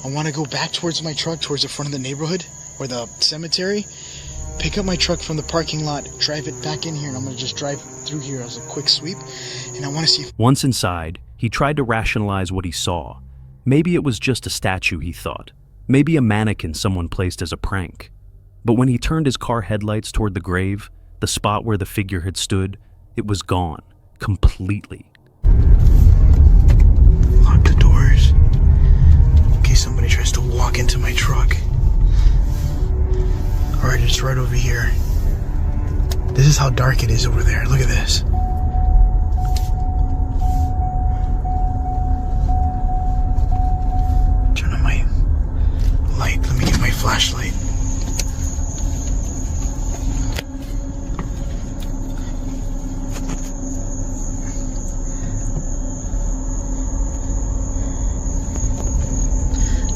Speaker 1: I want to go back towards my truck, towards the front of the neighborhood, or the cemetery, pick up my truck from the parking lot, drive it back in here, and I'm gonna just drive through here as a quick sweep, and I want to see if...
Speaker 4: Once inside, he tried to rationalize what he saw. Maybe it was just a statue, he thought. Maybe a mannequin someone placed as a prank. But when he turned his car headlights toward the grave, the spot where the figure had stood, it was gone, completely.
Speaker 1: Lock the doors, in case somebody tries to walk into my truck. Alright, it's right over here. This is how dark it is over there. Look at this. Turn on my light. Let me get my flashlight.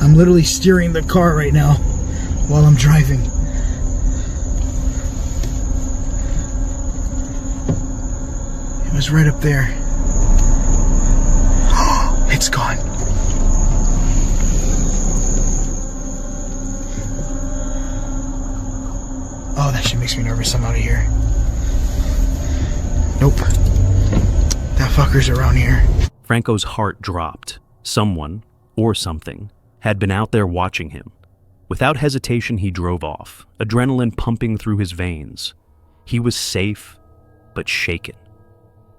Speaker 1: I'm literally steering the car right now while I'm driving. It was right up there. It's gone. Oh, that shit makes me nervous. I'm out of here. Nope. That fucker's around here.
Speaker 4: Franco's heart dropped. Someone, or something, had been out there watching him. Without hesitation, he drove off, adrenaline pumping through his veins. He was safe, but shaken.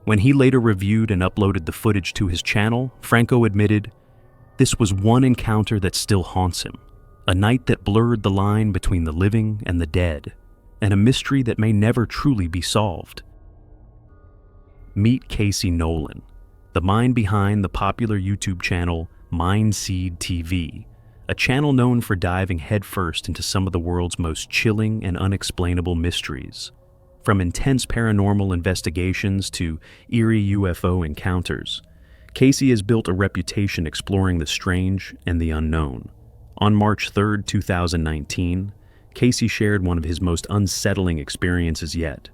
Speaker 4: When he later reviewed and uploaded the footage to his channel, Franco admitted, "This was one encounter that still haunts him, a night that blurred the line between the living and the dead, and a mystery that may never truly be solved." Meet Casey Nolan, the mind behind the popular YouTube channel Mindseed TV, a channel known for diving headfirst into some of the world's most chilling and unexplainable mysteries. From intense paranormal investigations to eerie UFO encounters, Casey has built a reputation exploring the strange and the unknown. On March 3, 2019, Casey shared one of his most unsettling experiences yet.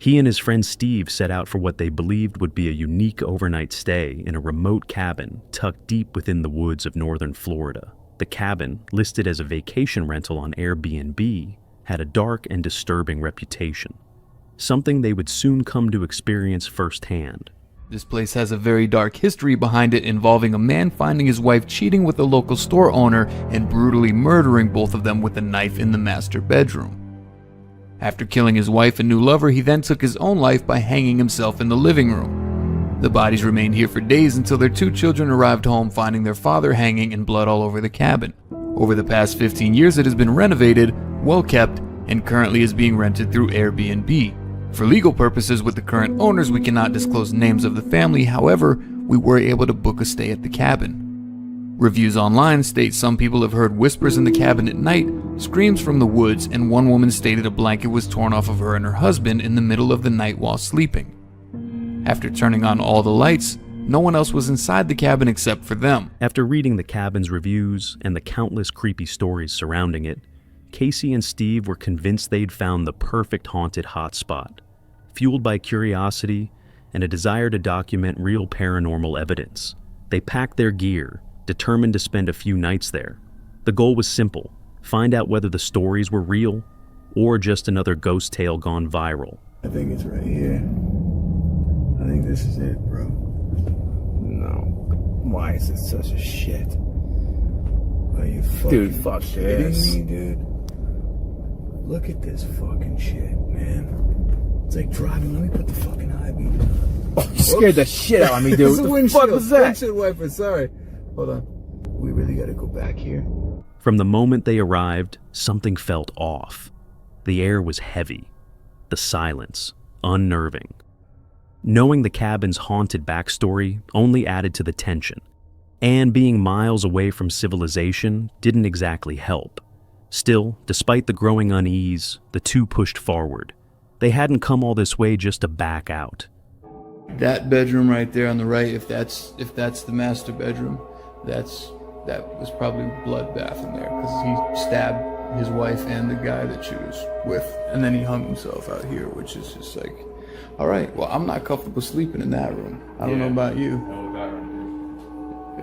Speaker 4: He and his friend Steve set out for what they believed would be a unique overnight stay in a remote cabin tucked deep within the woods of northern Florida. The cabin, listed as a vacation rental on Airbnb, had a dark and disturbing reputation, something they would soon come to experience firsthand.
Speaker 13: This place has a very dark history behind it, involving a man finding his wife cheating with a local store owner and brutally murdering both of them with a knife in the master bedroom. After killing his wife and new lover, he then took his own life by hanging himself in the living room. The bodies remained here for days until their two children arrived home, finding their father hanging and blood all over the cabin. Over the past 15 years, it has been renovated, well kept, and currently is being rented through Airbnb. For legal purposes with the current owners, we cannot disclose names of the family. However, we were able to book a stay at the cabin. Reviews online state some people have heard whispers in the cabin at night, screams from the woods, and one woman stated a blanket was torn off of her and her husband in the middle of the night while sleeping. After turning on all the lights, no one else was inside the cabin except for them.
Speaker 4: After reading the cabin's reviews and the countless creepy stories surrounding it, Casey and Steve were convinced they'd found the perfect haunted hotspot, fueled by curiosity and a desire to document real paranormal evidence. They packed their gear, determined to spend a few nights there. The goal was simple: find out whether the stories were real or just another ghost tale gone viral.
Speaker 14: I think it's right here. I think this is it, bro. No. Why is it such a shit? Are you fucking kidding me, dude? Look at this fucking shit, man. It's like driving. Let me put the fucking high beam. Oh, you scared the shit out of me, dude. What the fuck was that? Windshield wiper, sorry. Hold on. We really gotta go back here.
Speaker 4: From the moment they arrived, something felt off. The air was heavy. The silence, unnerving. Knowing the cabin's haunted backstory only added to the tension, and being miles away from civilization didn't exactly help. Still, despite the growing unease, the two pushed forward. They hadn't come all this way just to back out.
Speaker 13: That bedroom right there on the right, if that's the master bedroom, that was probably a bloodbath in there because he stabbed his wife and the guy that she was with, and then he hung himself out here, which is just like, all right, well, I'm not comfortable sleeping in that room. I don't know about you.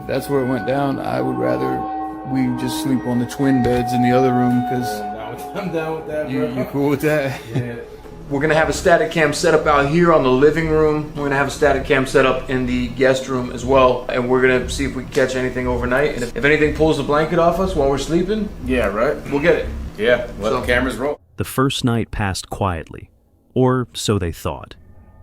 Speaker 13: If that's where it went down, I would rather we just sleep on the twin beds in the other room, because
Speaker 14: I'm down with that, bro.
Speaker 13: you cool with that?
Speaker 14: Yeah.
Speaker 13: We're gonna have a static cam set up out here on the living room. We're gonna have a static cam set up in the guest room as well, and we're gonna see if we can catch anything overnight. And if anything pulls the blanket off us while we're sleeping,
Speaker 14: Yeah, right?
Speaker 13: we'll get it.
Speaker 14: Yeah, let the cameras roll.
Speaker 4: The first night passed quietly, or so they thought.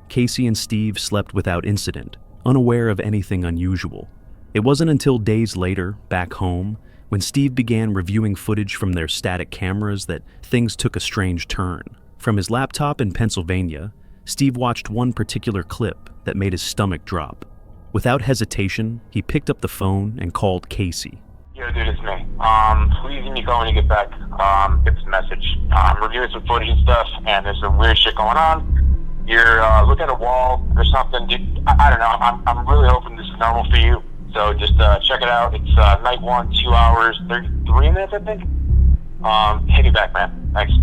Speaker 4: Casey and Steve slept without incident, unaware of anything unusual. It wasn't until days later, back home, when Steve began reviewing footage from their static cameras that things took a strange turn. From his laptop in Pennsylvania, Steve watched one particular clip that made his stomach drop. Without hesitation, he picked up the phone and called Casey.
Speaker 15: Yo, dude, it's me. Please give me a call when you get back. Get this message. I'm reviewing some footage and stuff, and there's some weird shit going on. You're looking at a wall or something, dude. I don't know. I'm really hoping this is normal for you. So just check it out. It's night 1, 2 hours, 33 minutes, I think. Hit me back, man. Thanks.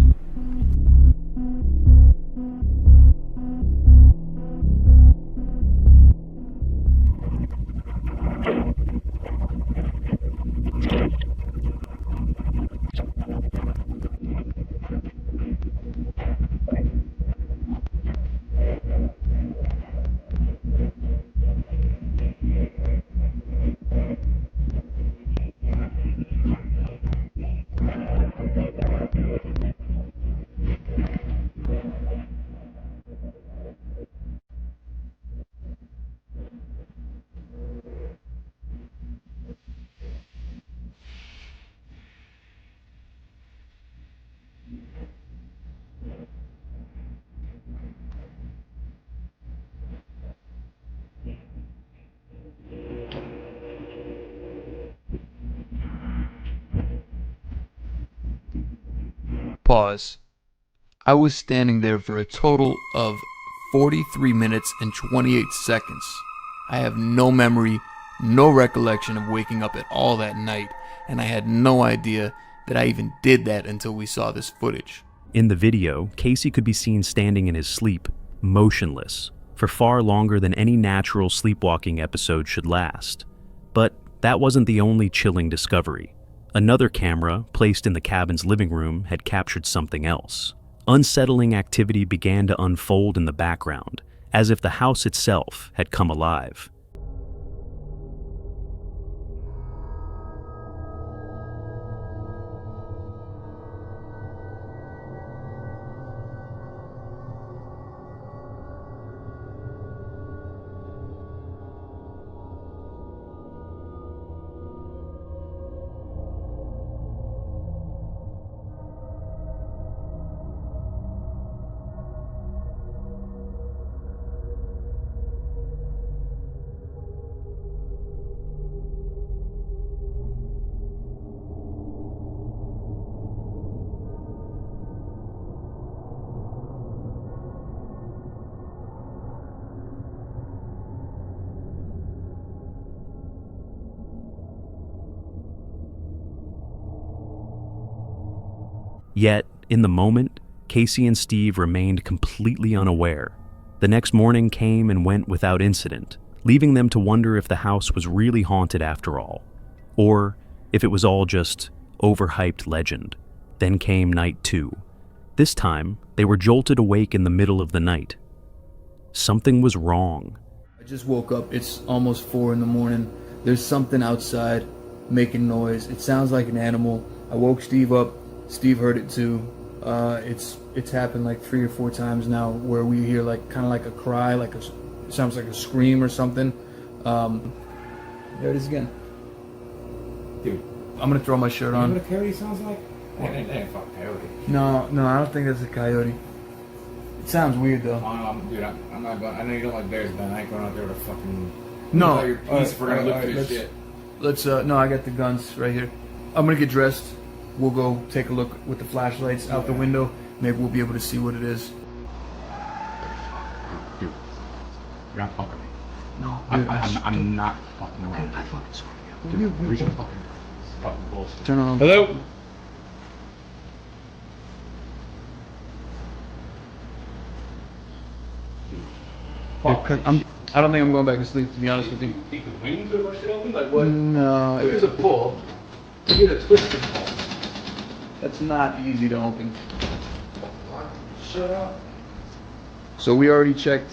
Speaker 13: Pause. I was standing there for a total of 43 minutes and 28 seconds. I have no memory, no recollection of waking up at all that night, and I had no idea that I even did that until we saw this footage.
Speaker 4: In the video, Casey could be seen standing in his sleep, motionless, for far longer than any natural sleepwalking episode should last. But that wasn't the only chilling discovery. Another camera, placed in the cabin's living room, had captured something else. Unsettling activity began to unfold in the background, as if the house itself had come alive. Yet, in the moment, Casey and Steve remained completely unaware. The next morning came and went without incident, leaving them to wonder if the house was really haunted after all, or if it was all just overhyped legend. Then came night 2. This time, they were jolted awake in the middle of the night. Something was wrong.
Speaker 13: I just woke up. It's almost 4 in the morning. There's something outside making noise. It sounds like an animal. I woke Steve up. Steve heard it too. It's happened like 3 or 4 times now where we hear like kind of like a cry, like it sounds like a scream or something. There it is again. Dude, I'm gonna throw my shirt on.
Speaker 14: You know what a coyote sounds like? That ain't fucking coyote.
Speaker 13: No, I don't think that's a coyote. It sounds weird though.
Speaker 14: Dude, I'm not going. I know you don't like bears, but I ain't going out there with a fucking.
Speaker 13: No,
Speaker 14: Your piece. We're gonna look for this shit.
Speaker 13: Let's. No, I got the guns right here. I'm gonna get dressed. We'll go take a look with the flashlights out the window. Maybe we'll be able to see what it is.
Speaker 16: You're not fucking me.
Speaker 14: No,
Speaker 16: I'm not fucking around.
Speaker 14: I fucking swear to
Speaker 16: Dude,
Speaker 14: you.
Speaker 16: reach the fucking bullshit.
Speaker 14: Turn on.
Speaker 16: Hello?
Speaker 14: I don't think I'm going back to sleep, to be honest with you.
Speaker 16: Think the wings are rusted open? Like what?
Speaker 14: No.
Speaker 16: If there's a pull, you get a twisted pull.
Speaker 14: That's not easy to open.
Speaker 16: Shut up.
Speaker 14: So we already checked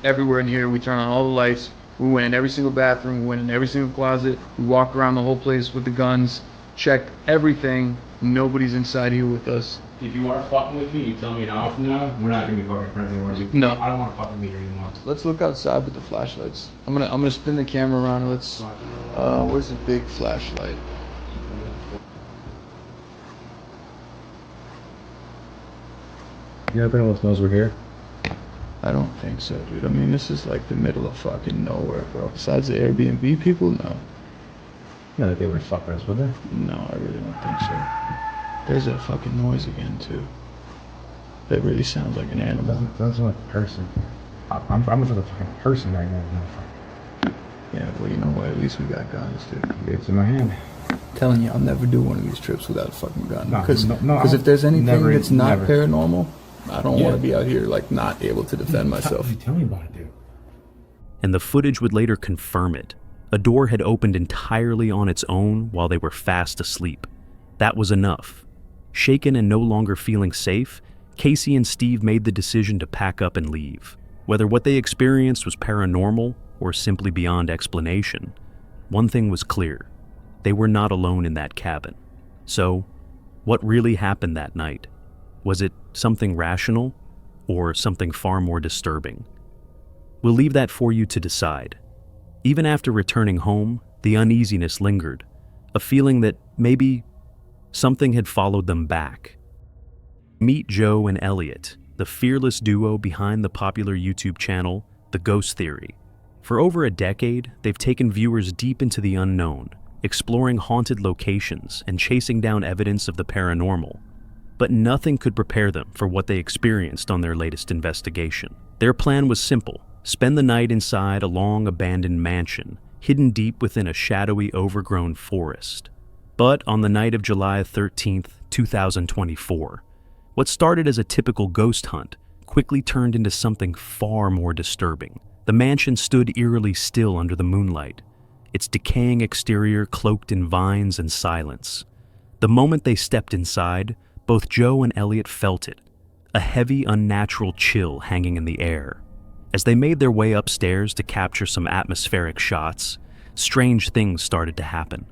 Speaker 14: everywhere in here. We turned on all the lights. We went in every single bathroom. We went in every single closet. We walked around the whole place with the guns. Checked everything. Nobody's inside here with us.
Speaker 16: If you are fucking with me, you tell me an hour from now, we're not gonna be fucking friends anymore.
Speaker 14: No.
Speaker 16: I don't want to fucking meet her anymore.
Speaker 14: Let's look outside with the flashlights. I'm gonna spin the camera around and let's. Where's the big flashlight?
Speaker 16: You know, anyone else knows we're here?
Speaker 14: I don't think so, dude. I mean, this is like the middle of fucking nowhere, bro. Besides the Airbnb people, no.
Speaker 16: No, that they would fuck us, would they?
Speaker 14: No, I really don't think so. There's that fucking noise again, too. That really sounds like an animal.
Speaker 16: Doesn't sound like a person. I'm with a fucking person right now.
Speaker 14: Yeah, well, you know what? At least we got guns, dude.
Speaker 16: It's in my hand.
Speaker 14: I'm telling you, I'll never do one of these trips without a fucking gun.
Speaker 16: No,
Speaker 14: Because if there's anything that's not
Speaker 16: never.
Speaker 14: paranormal, I don't want to be out here, like, not able to defend myself.
Speaker 16: Tell me about it, dude.
Speaker 4: And the footage would later confirm it. A door had opened entirely on its own while they were fast asleep. That was enough. Shaken and no longer feeling safe, Casey and Steve made the decision to pack up and leave. Whether what they experienced was paranormal or simply beyond explanation, one thing was clear. They were not alone in that cabin. So, what really happened that night? Was it something rational or something far more disturbing? We'll leave that for you to decide. Even after returning home, the uneasiness lingered, a feeling that maybe something had followed them back. Meet Joe and Elliot, the fearless duo behind the popular YouTube channel, The Ghost Theory. For over a decade, they've taken viewers deep into the unknown, exploring haunted locations and chasing down evidence of the paranormal. But nothing could prepare them for what they experienced on their latest investigation. Their plan was simple: spend the night inside a long abandoned mansion, hidden deep within a shadowy overgrown forest. But on the night of July 13th, 2024, what started as a typical ghost hunt quickly turned into something far more disturbing. The mansion stood eerily still under the moonlight, its decaying exterior cloaked in vines and silence. The moment they stepped inside, both Joe and Elliot felt it, a heavy, unnatural chill hanging in the air. As they made their way upstairs to capture some atmospheric shots, strange things started to happen.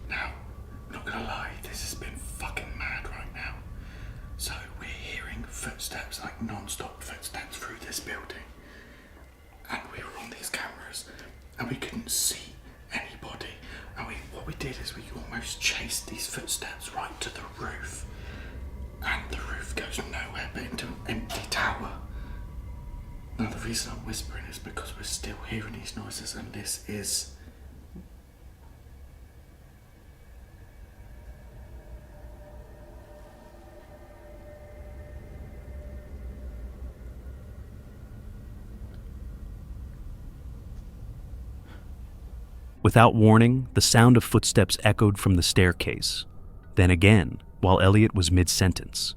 Speaker 17: Now, not gonna lie, this has been fucking mad right now. So we're hearing footsteps, like non-stop footsteps through this building. And we were on these cameras, and we couldn't see anybody. And what we did is we almost chased these footsteps right to the roof. And the roof goes nowhere but into an empty tower. Now the reason I'm whispering is because we're still hearing these noises, and this is...
Speaker 4: Without warning, the sound of footsteps echoed from the staircase, then again, while Elliot was mid-sentence.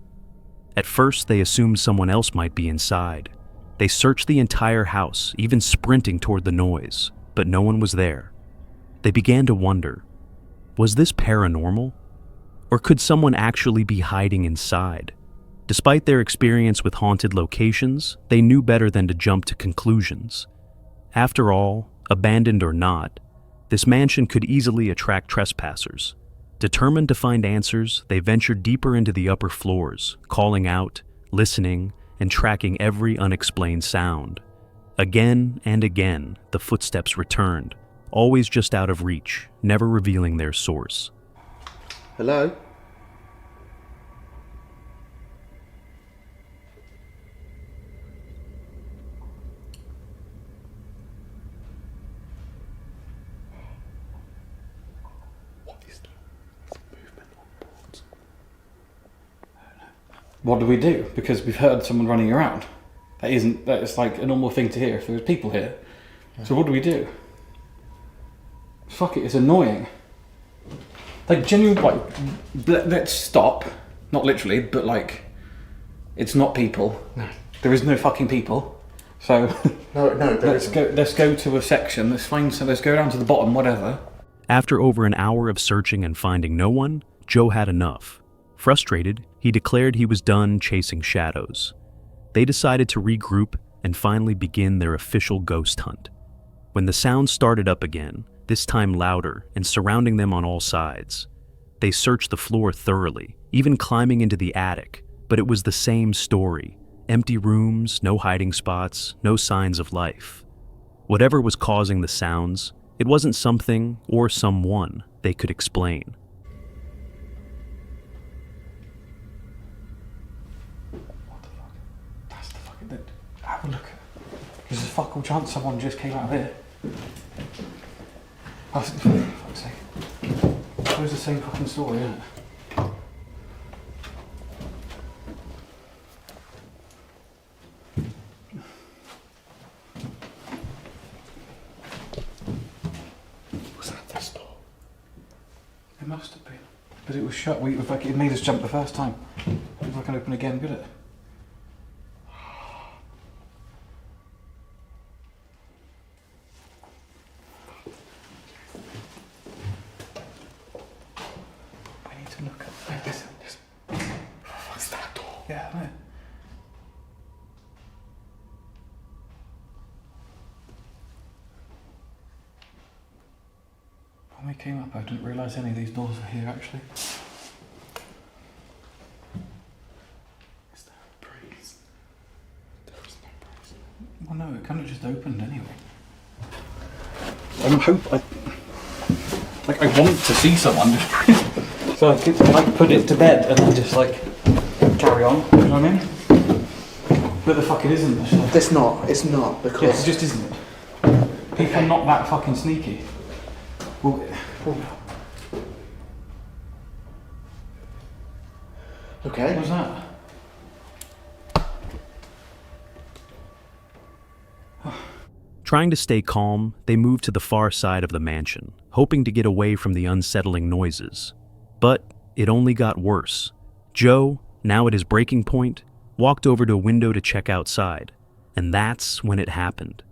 Speaker 4: At first, they assumed someone else might be inside. They searched the entire house, even sprinting toward the noise, but no one was there. They began to wonder, was this paranormal? Or could someone actually be hiding inside? Despite their experience with haunted locations, they knew better than to jump to conclusions. After all, abandoned or not, this mansion could easily attract trespassers. Determined to find answers, they ventured deeper into the upper floors, calling out, listening, and tracking every unexplained sound. Again and again, the footsteps returned, always just out of reach, never revealing their source.
Speaker 12: Hello?
Speaker 6: what do we do? Because we've heard someone running around. That's like a normal thing to hear if there was people here. So what do we do? Fuck it, it's annoying. Like, genuinely, like, let's stop. Not literally, but like, it's not people.
Speaker 12: No.
Speaker 6: There is no fucking people. So,
Speaker 12: no,
Speaker 6: let's go to a section, let's go down to the bottom, whatever.
Speaker 4: After over an hour of searching and finding no one, Joe had enough. Frustrated, he declared he was done chasing shadows. They decided to regroup and finally begin their official ghost hunt. When the sound started up again, this time louder and surrounding them on all sides, they searched the floor thoroughly, even climbing into the attic, but it was the same story. Empty rooms, no hiding spots, no signs of life. Whatever was causing the sounds, it wasn't something or someone they could explain.
Speaker 6: Have a look. There's a fucking chance someone just came out of here. Oh, for fuck's sake. It was the same fucking story, isn't it? Was that this door? It must have been. But it was shut. It made us jump the first time. It's not going to open again, could it? Yeah, I know. When we came up, I didn't realise any of these doors were here, actually. Is there a breeze? There is no breeze. Well, no, it kind of just opened anyway. I want to see someone. So I could like put it to bed and then just like carry on, you know what I mean? But the fuck it isn't.
Speaker 12: It's not because...
Speaker 6: Yeah, it just isn't it. People are not that fucking sneaky. Well,
Speaker 12: okay.
Speaker 6: What was that?
Speaker 4: Trying to stay calm, they moved to the far side of the mansion, hoping to get away from the unsettling noises. But it only got worse. Joe, now at his breaking point, walked over to a window to check outside, and that's when it happened.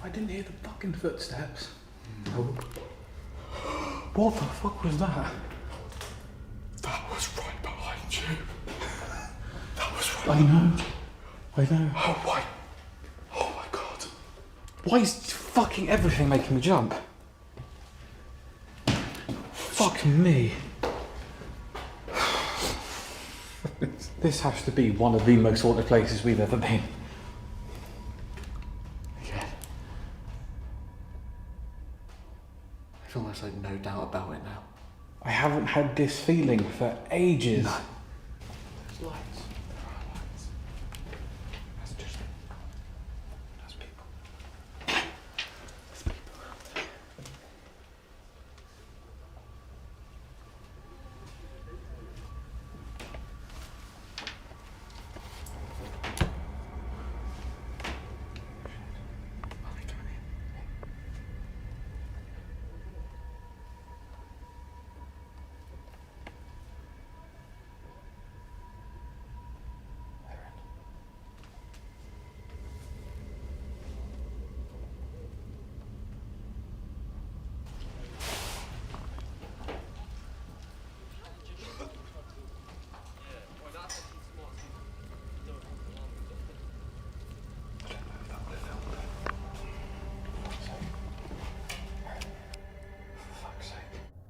Speaker 6: I didn't hear the fucking footsteps. No. What the fuck was that?
Speaker 17: That was right behind you. That was right.
Speaker 6: I know.
Speaker 17: Oh my. Oh my god.
Speaker 6: Why is fucking everything making me jump? Fuck me. This has to be one of the most haunted places we've ever been.
Speaker 12: I feel like no doubt about it now.
Speaker 6: I haven't had this feeling for ages.
Speaker 12: No.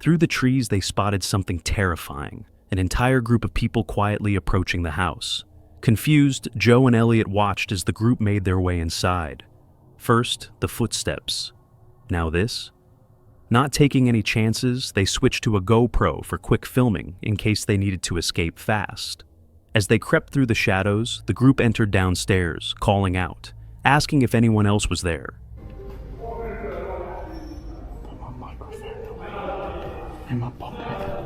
Speaker 4: Through the trees, they spotted something terrifying, an entire group of people quietly approaching the house. Confused, Joe and Elliot watched as the group made their way inside. First, the footsteps. Now this. Not taking any chances, they switched to a GoPro for quick filming in case they needed to escape fast. As they crept through the shadows, the group entered downstairs, calling out, asking if anyone else was there.
Speaker 17: Put my microphone away in my pocket.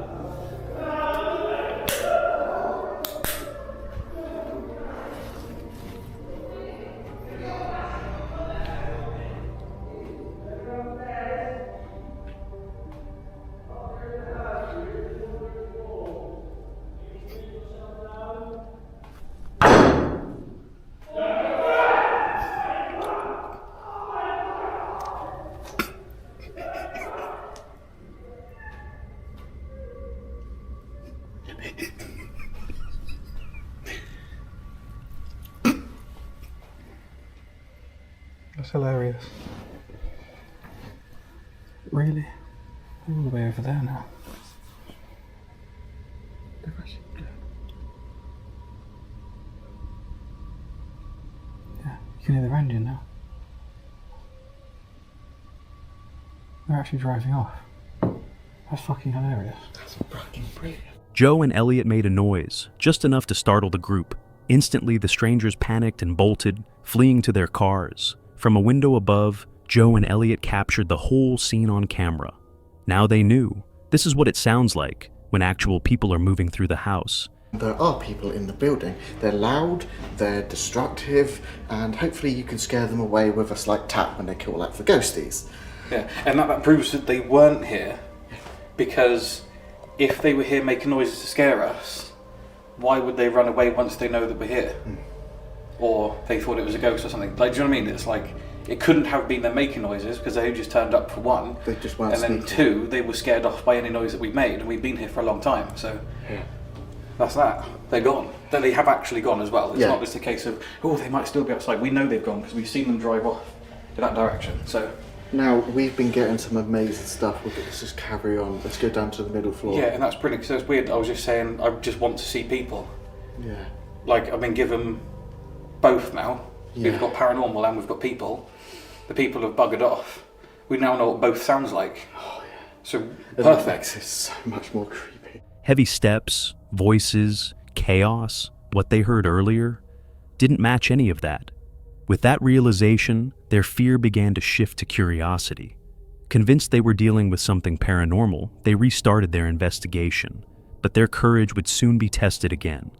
Speaker 14: That's hilarious. Really? All the way over there now. Yeah, you can hear their engine now. They're actually driving off. That's fucking hilarious. That's fucking brilliant.
Speaker 4: Joe and Elliot made a noise, just enough to startle the group. Instantly, the strangers panicked and bolted, fleeing to their cars. From a window above, Joe and Elliot captured the whole scene on camera. Now they knew. This is what it sounds like when actual people are moving through the house.
Speaker 12: There are people in the building. They're loud, they're destructive, and hopefully you can scare them away with a slight tap when they call out for ghosties.
Speaker 6: Yeah, and that proves that they weren't here, because if they were here making noises to scare us, why would they run away once they know that we're here? Or they thought it was a ghost or something. Like, do you know what I mean? It's like, it couldn't have been them making noises, because they just turned up for one.
Speaker 12: They just weren't
Speaker 6: And then
Speaker 12: sneaky.
Speaker 6: two, they were scared off by any noise that we made, and we've been here for a long time, so
Speaker 12: Yeah.
Speaker 6: that's that. They're gone. Then they have actually gone as well. It's
Speaker 12: Yeah.
Speaker 6: not just a case of, oh, they might still be outside. We know they've gone, because we've seen them drive off in that direction, so...
Speaker 12: Now, we've been getting some amazing stuff. Let's just carry on. Let's go down to the middle floor.
Speaker 6: Yeah, and that's brilliant, because it's weird. I was just saying, I just want to see people.
Speaker 12: Yeah.
Speaker 6: Like, I've been given both now.
Speaker 12: Yeah.
Speaker 6: We've got paranormal and we've got people. The people have buggered off. We now know what both sounds like.
Speaker 12: Oh, yeah.
Speaker 6: So,
Speaker 12: And that
Speaker 6: perfect.
Speaker 12: makes it so much more creepy.
Speaker 4: Heavy steps, voices, chaos, what they heard earlier, didn't match any of that. With that realization, their fear began to shift to curiosity. Convinced they were dealing with something paranormal, they restarted their investigation, but their courage would soon be tested again.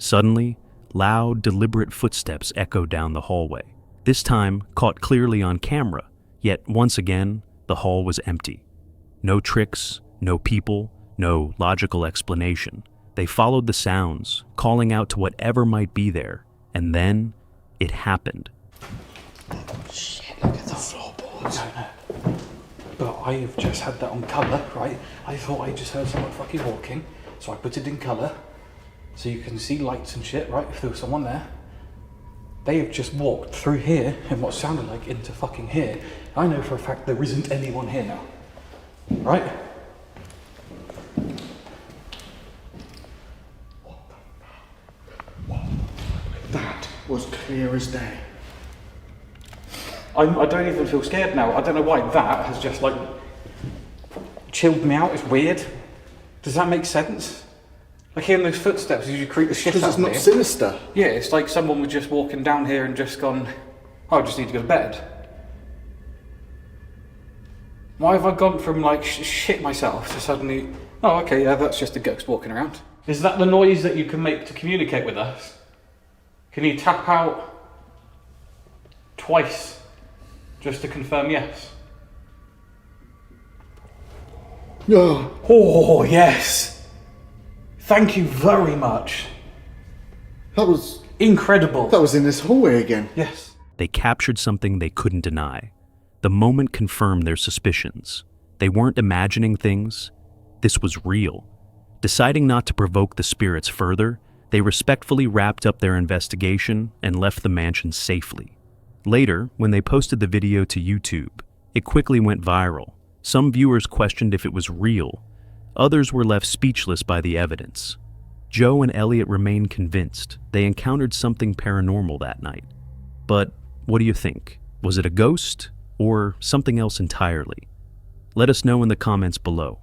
Speaker 4: Suddenly, loud, deliberate footsteps echoed down the hallway, this time caught clearly on camera, yet once again, the hall was empty. No tricks, no people, no logical explanation. They followed the sounds, calling out to whatever might be there, and then it happened.
Speaker 17: Shit, look at the floorboards. No. But I have just had that on colour, right? I thought I just heard someone fucking walking, so I put it in colour, so you can see lights and shit, right? If there was someone there. They have just walked through here, in what sounded like into fucking here. I know for a fact there isn't anyone here now. Right?
Speaker 12: That was clear as day.
Speaker 6: I don't even feel scared now. I don't know why that has just like chilled me out. It's weird. Does that make sense? Like hearing those footsteps usually creep the shit out
Speaker 12: Because
Speaker 6: of me.
Speaker 12: it's not sinister.
Speaker 6: Yeah, it's like someone was just walking down here and just gone, oh, I just need to go to bed. Why have I gone from like shit myself to suddenly, oh okay, yeah, that's just a ghost walking around. Is that the noise that you can make to communicate with us? Can you tap out twice just to confirm yes?
Speaker 12: Yeah.
Speaker 6: Oh, yes. Thank you very much.
Speaker 12: That was
Speaker 6: incredible.
Speaker 12: That was in this hallway again.
Speaker 6: Yes.
Speaker 4: They captured something they couldn't deny. The moment confirmed their suspicions. They weren't imagining things. This was real. Deciding not to provoke the spirits further, they respectfully wrapped up their investigation and left the mansion safely. Later, when they posted the video to YouTube, it quickly went viral. Some viewers questioned if it was real. Others were left speechless by the evidence. Joe and Elliot remained convinced they encountered something paranormal that night. But what do you think? Was it a ghost or something else entirely? Let us know in the comments below.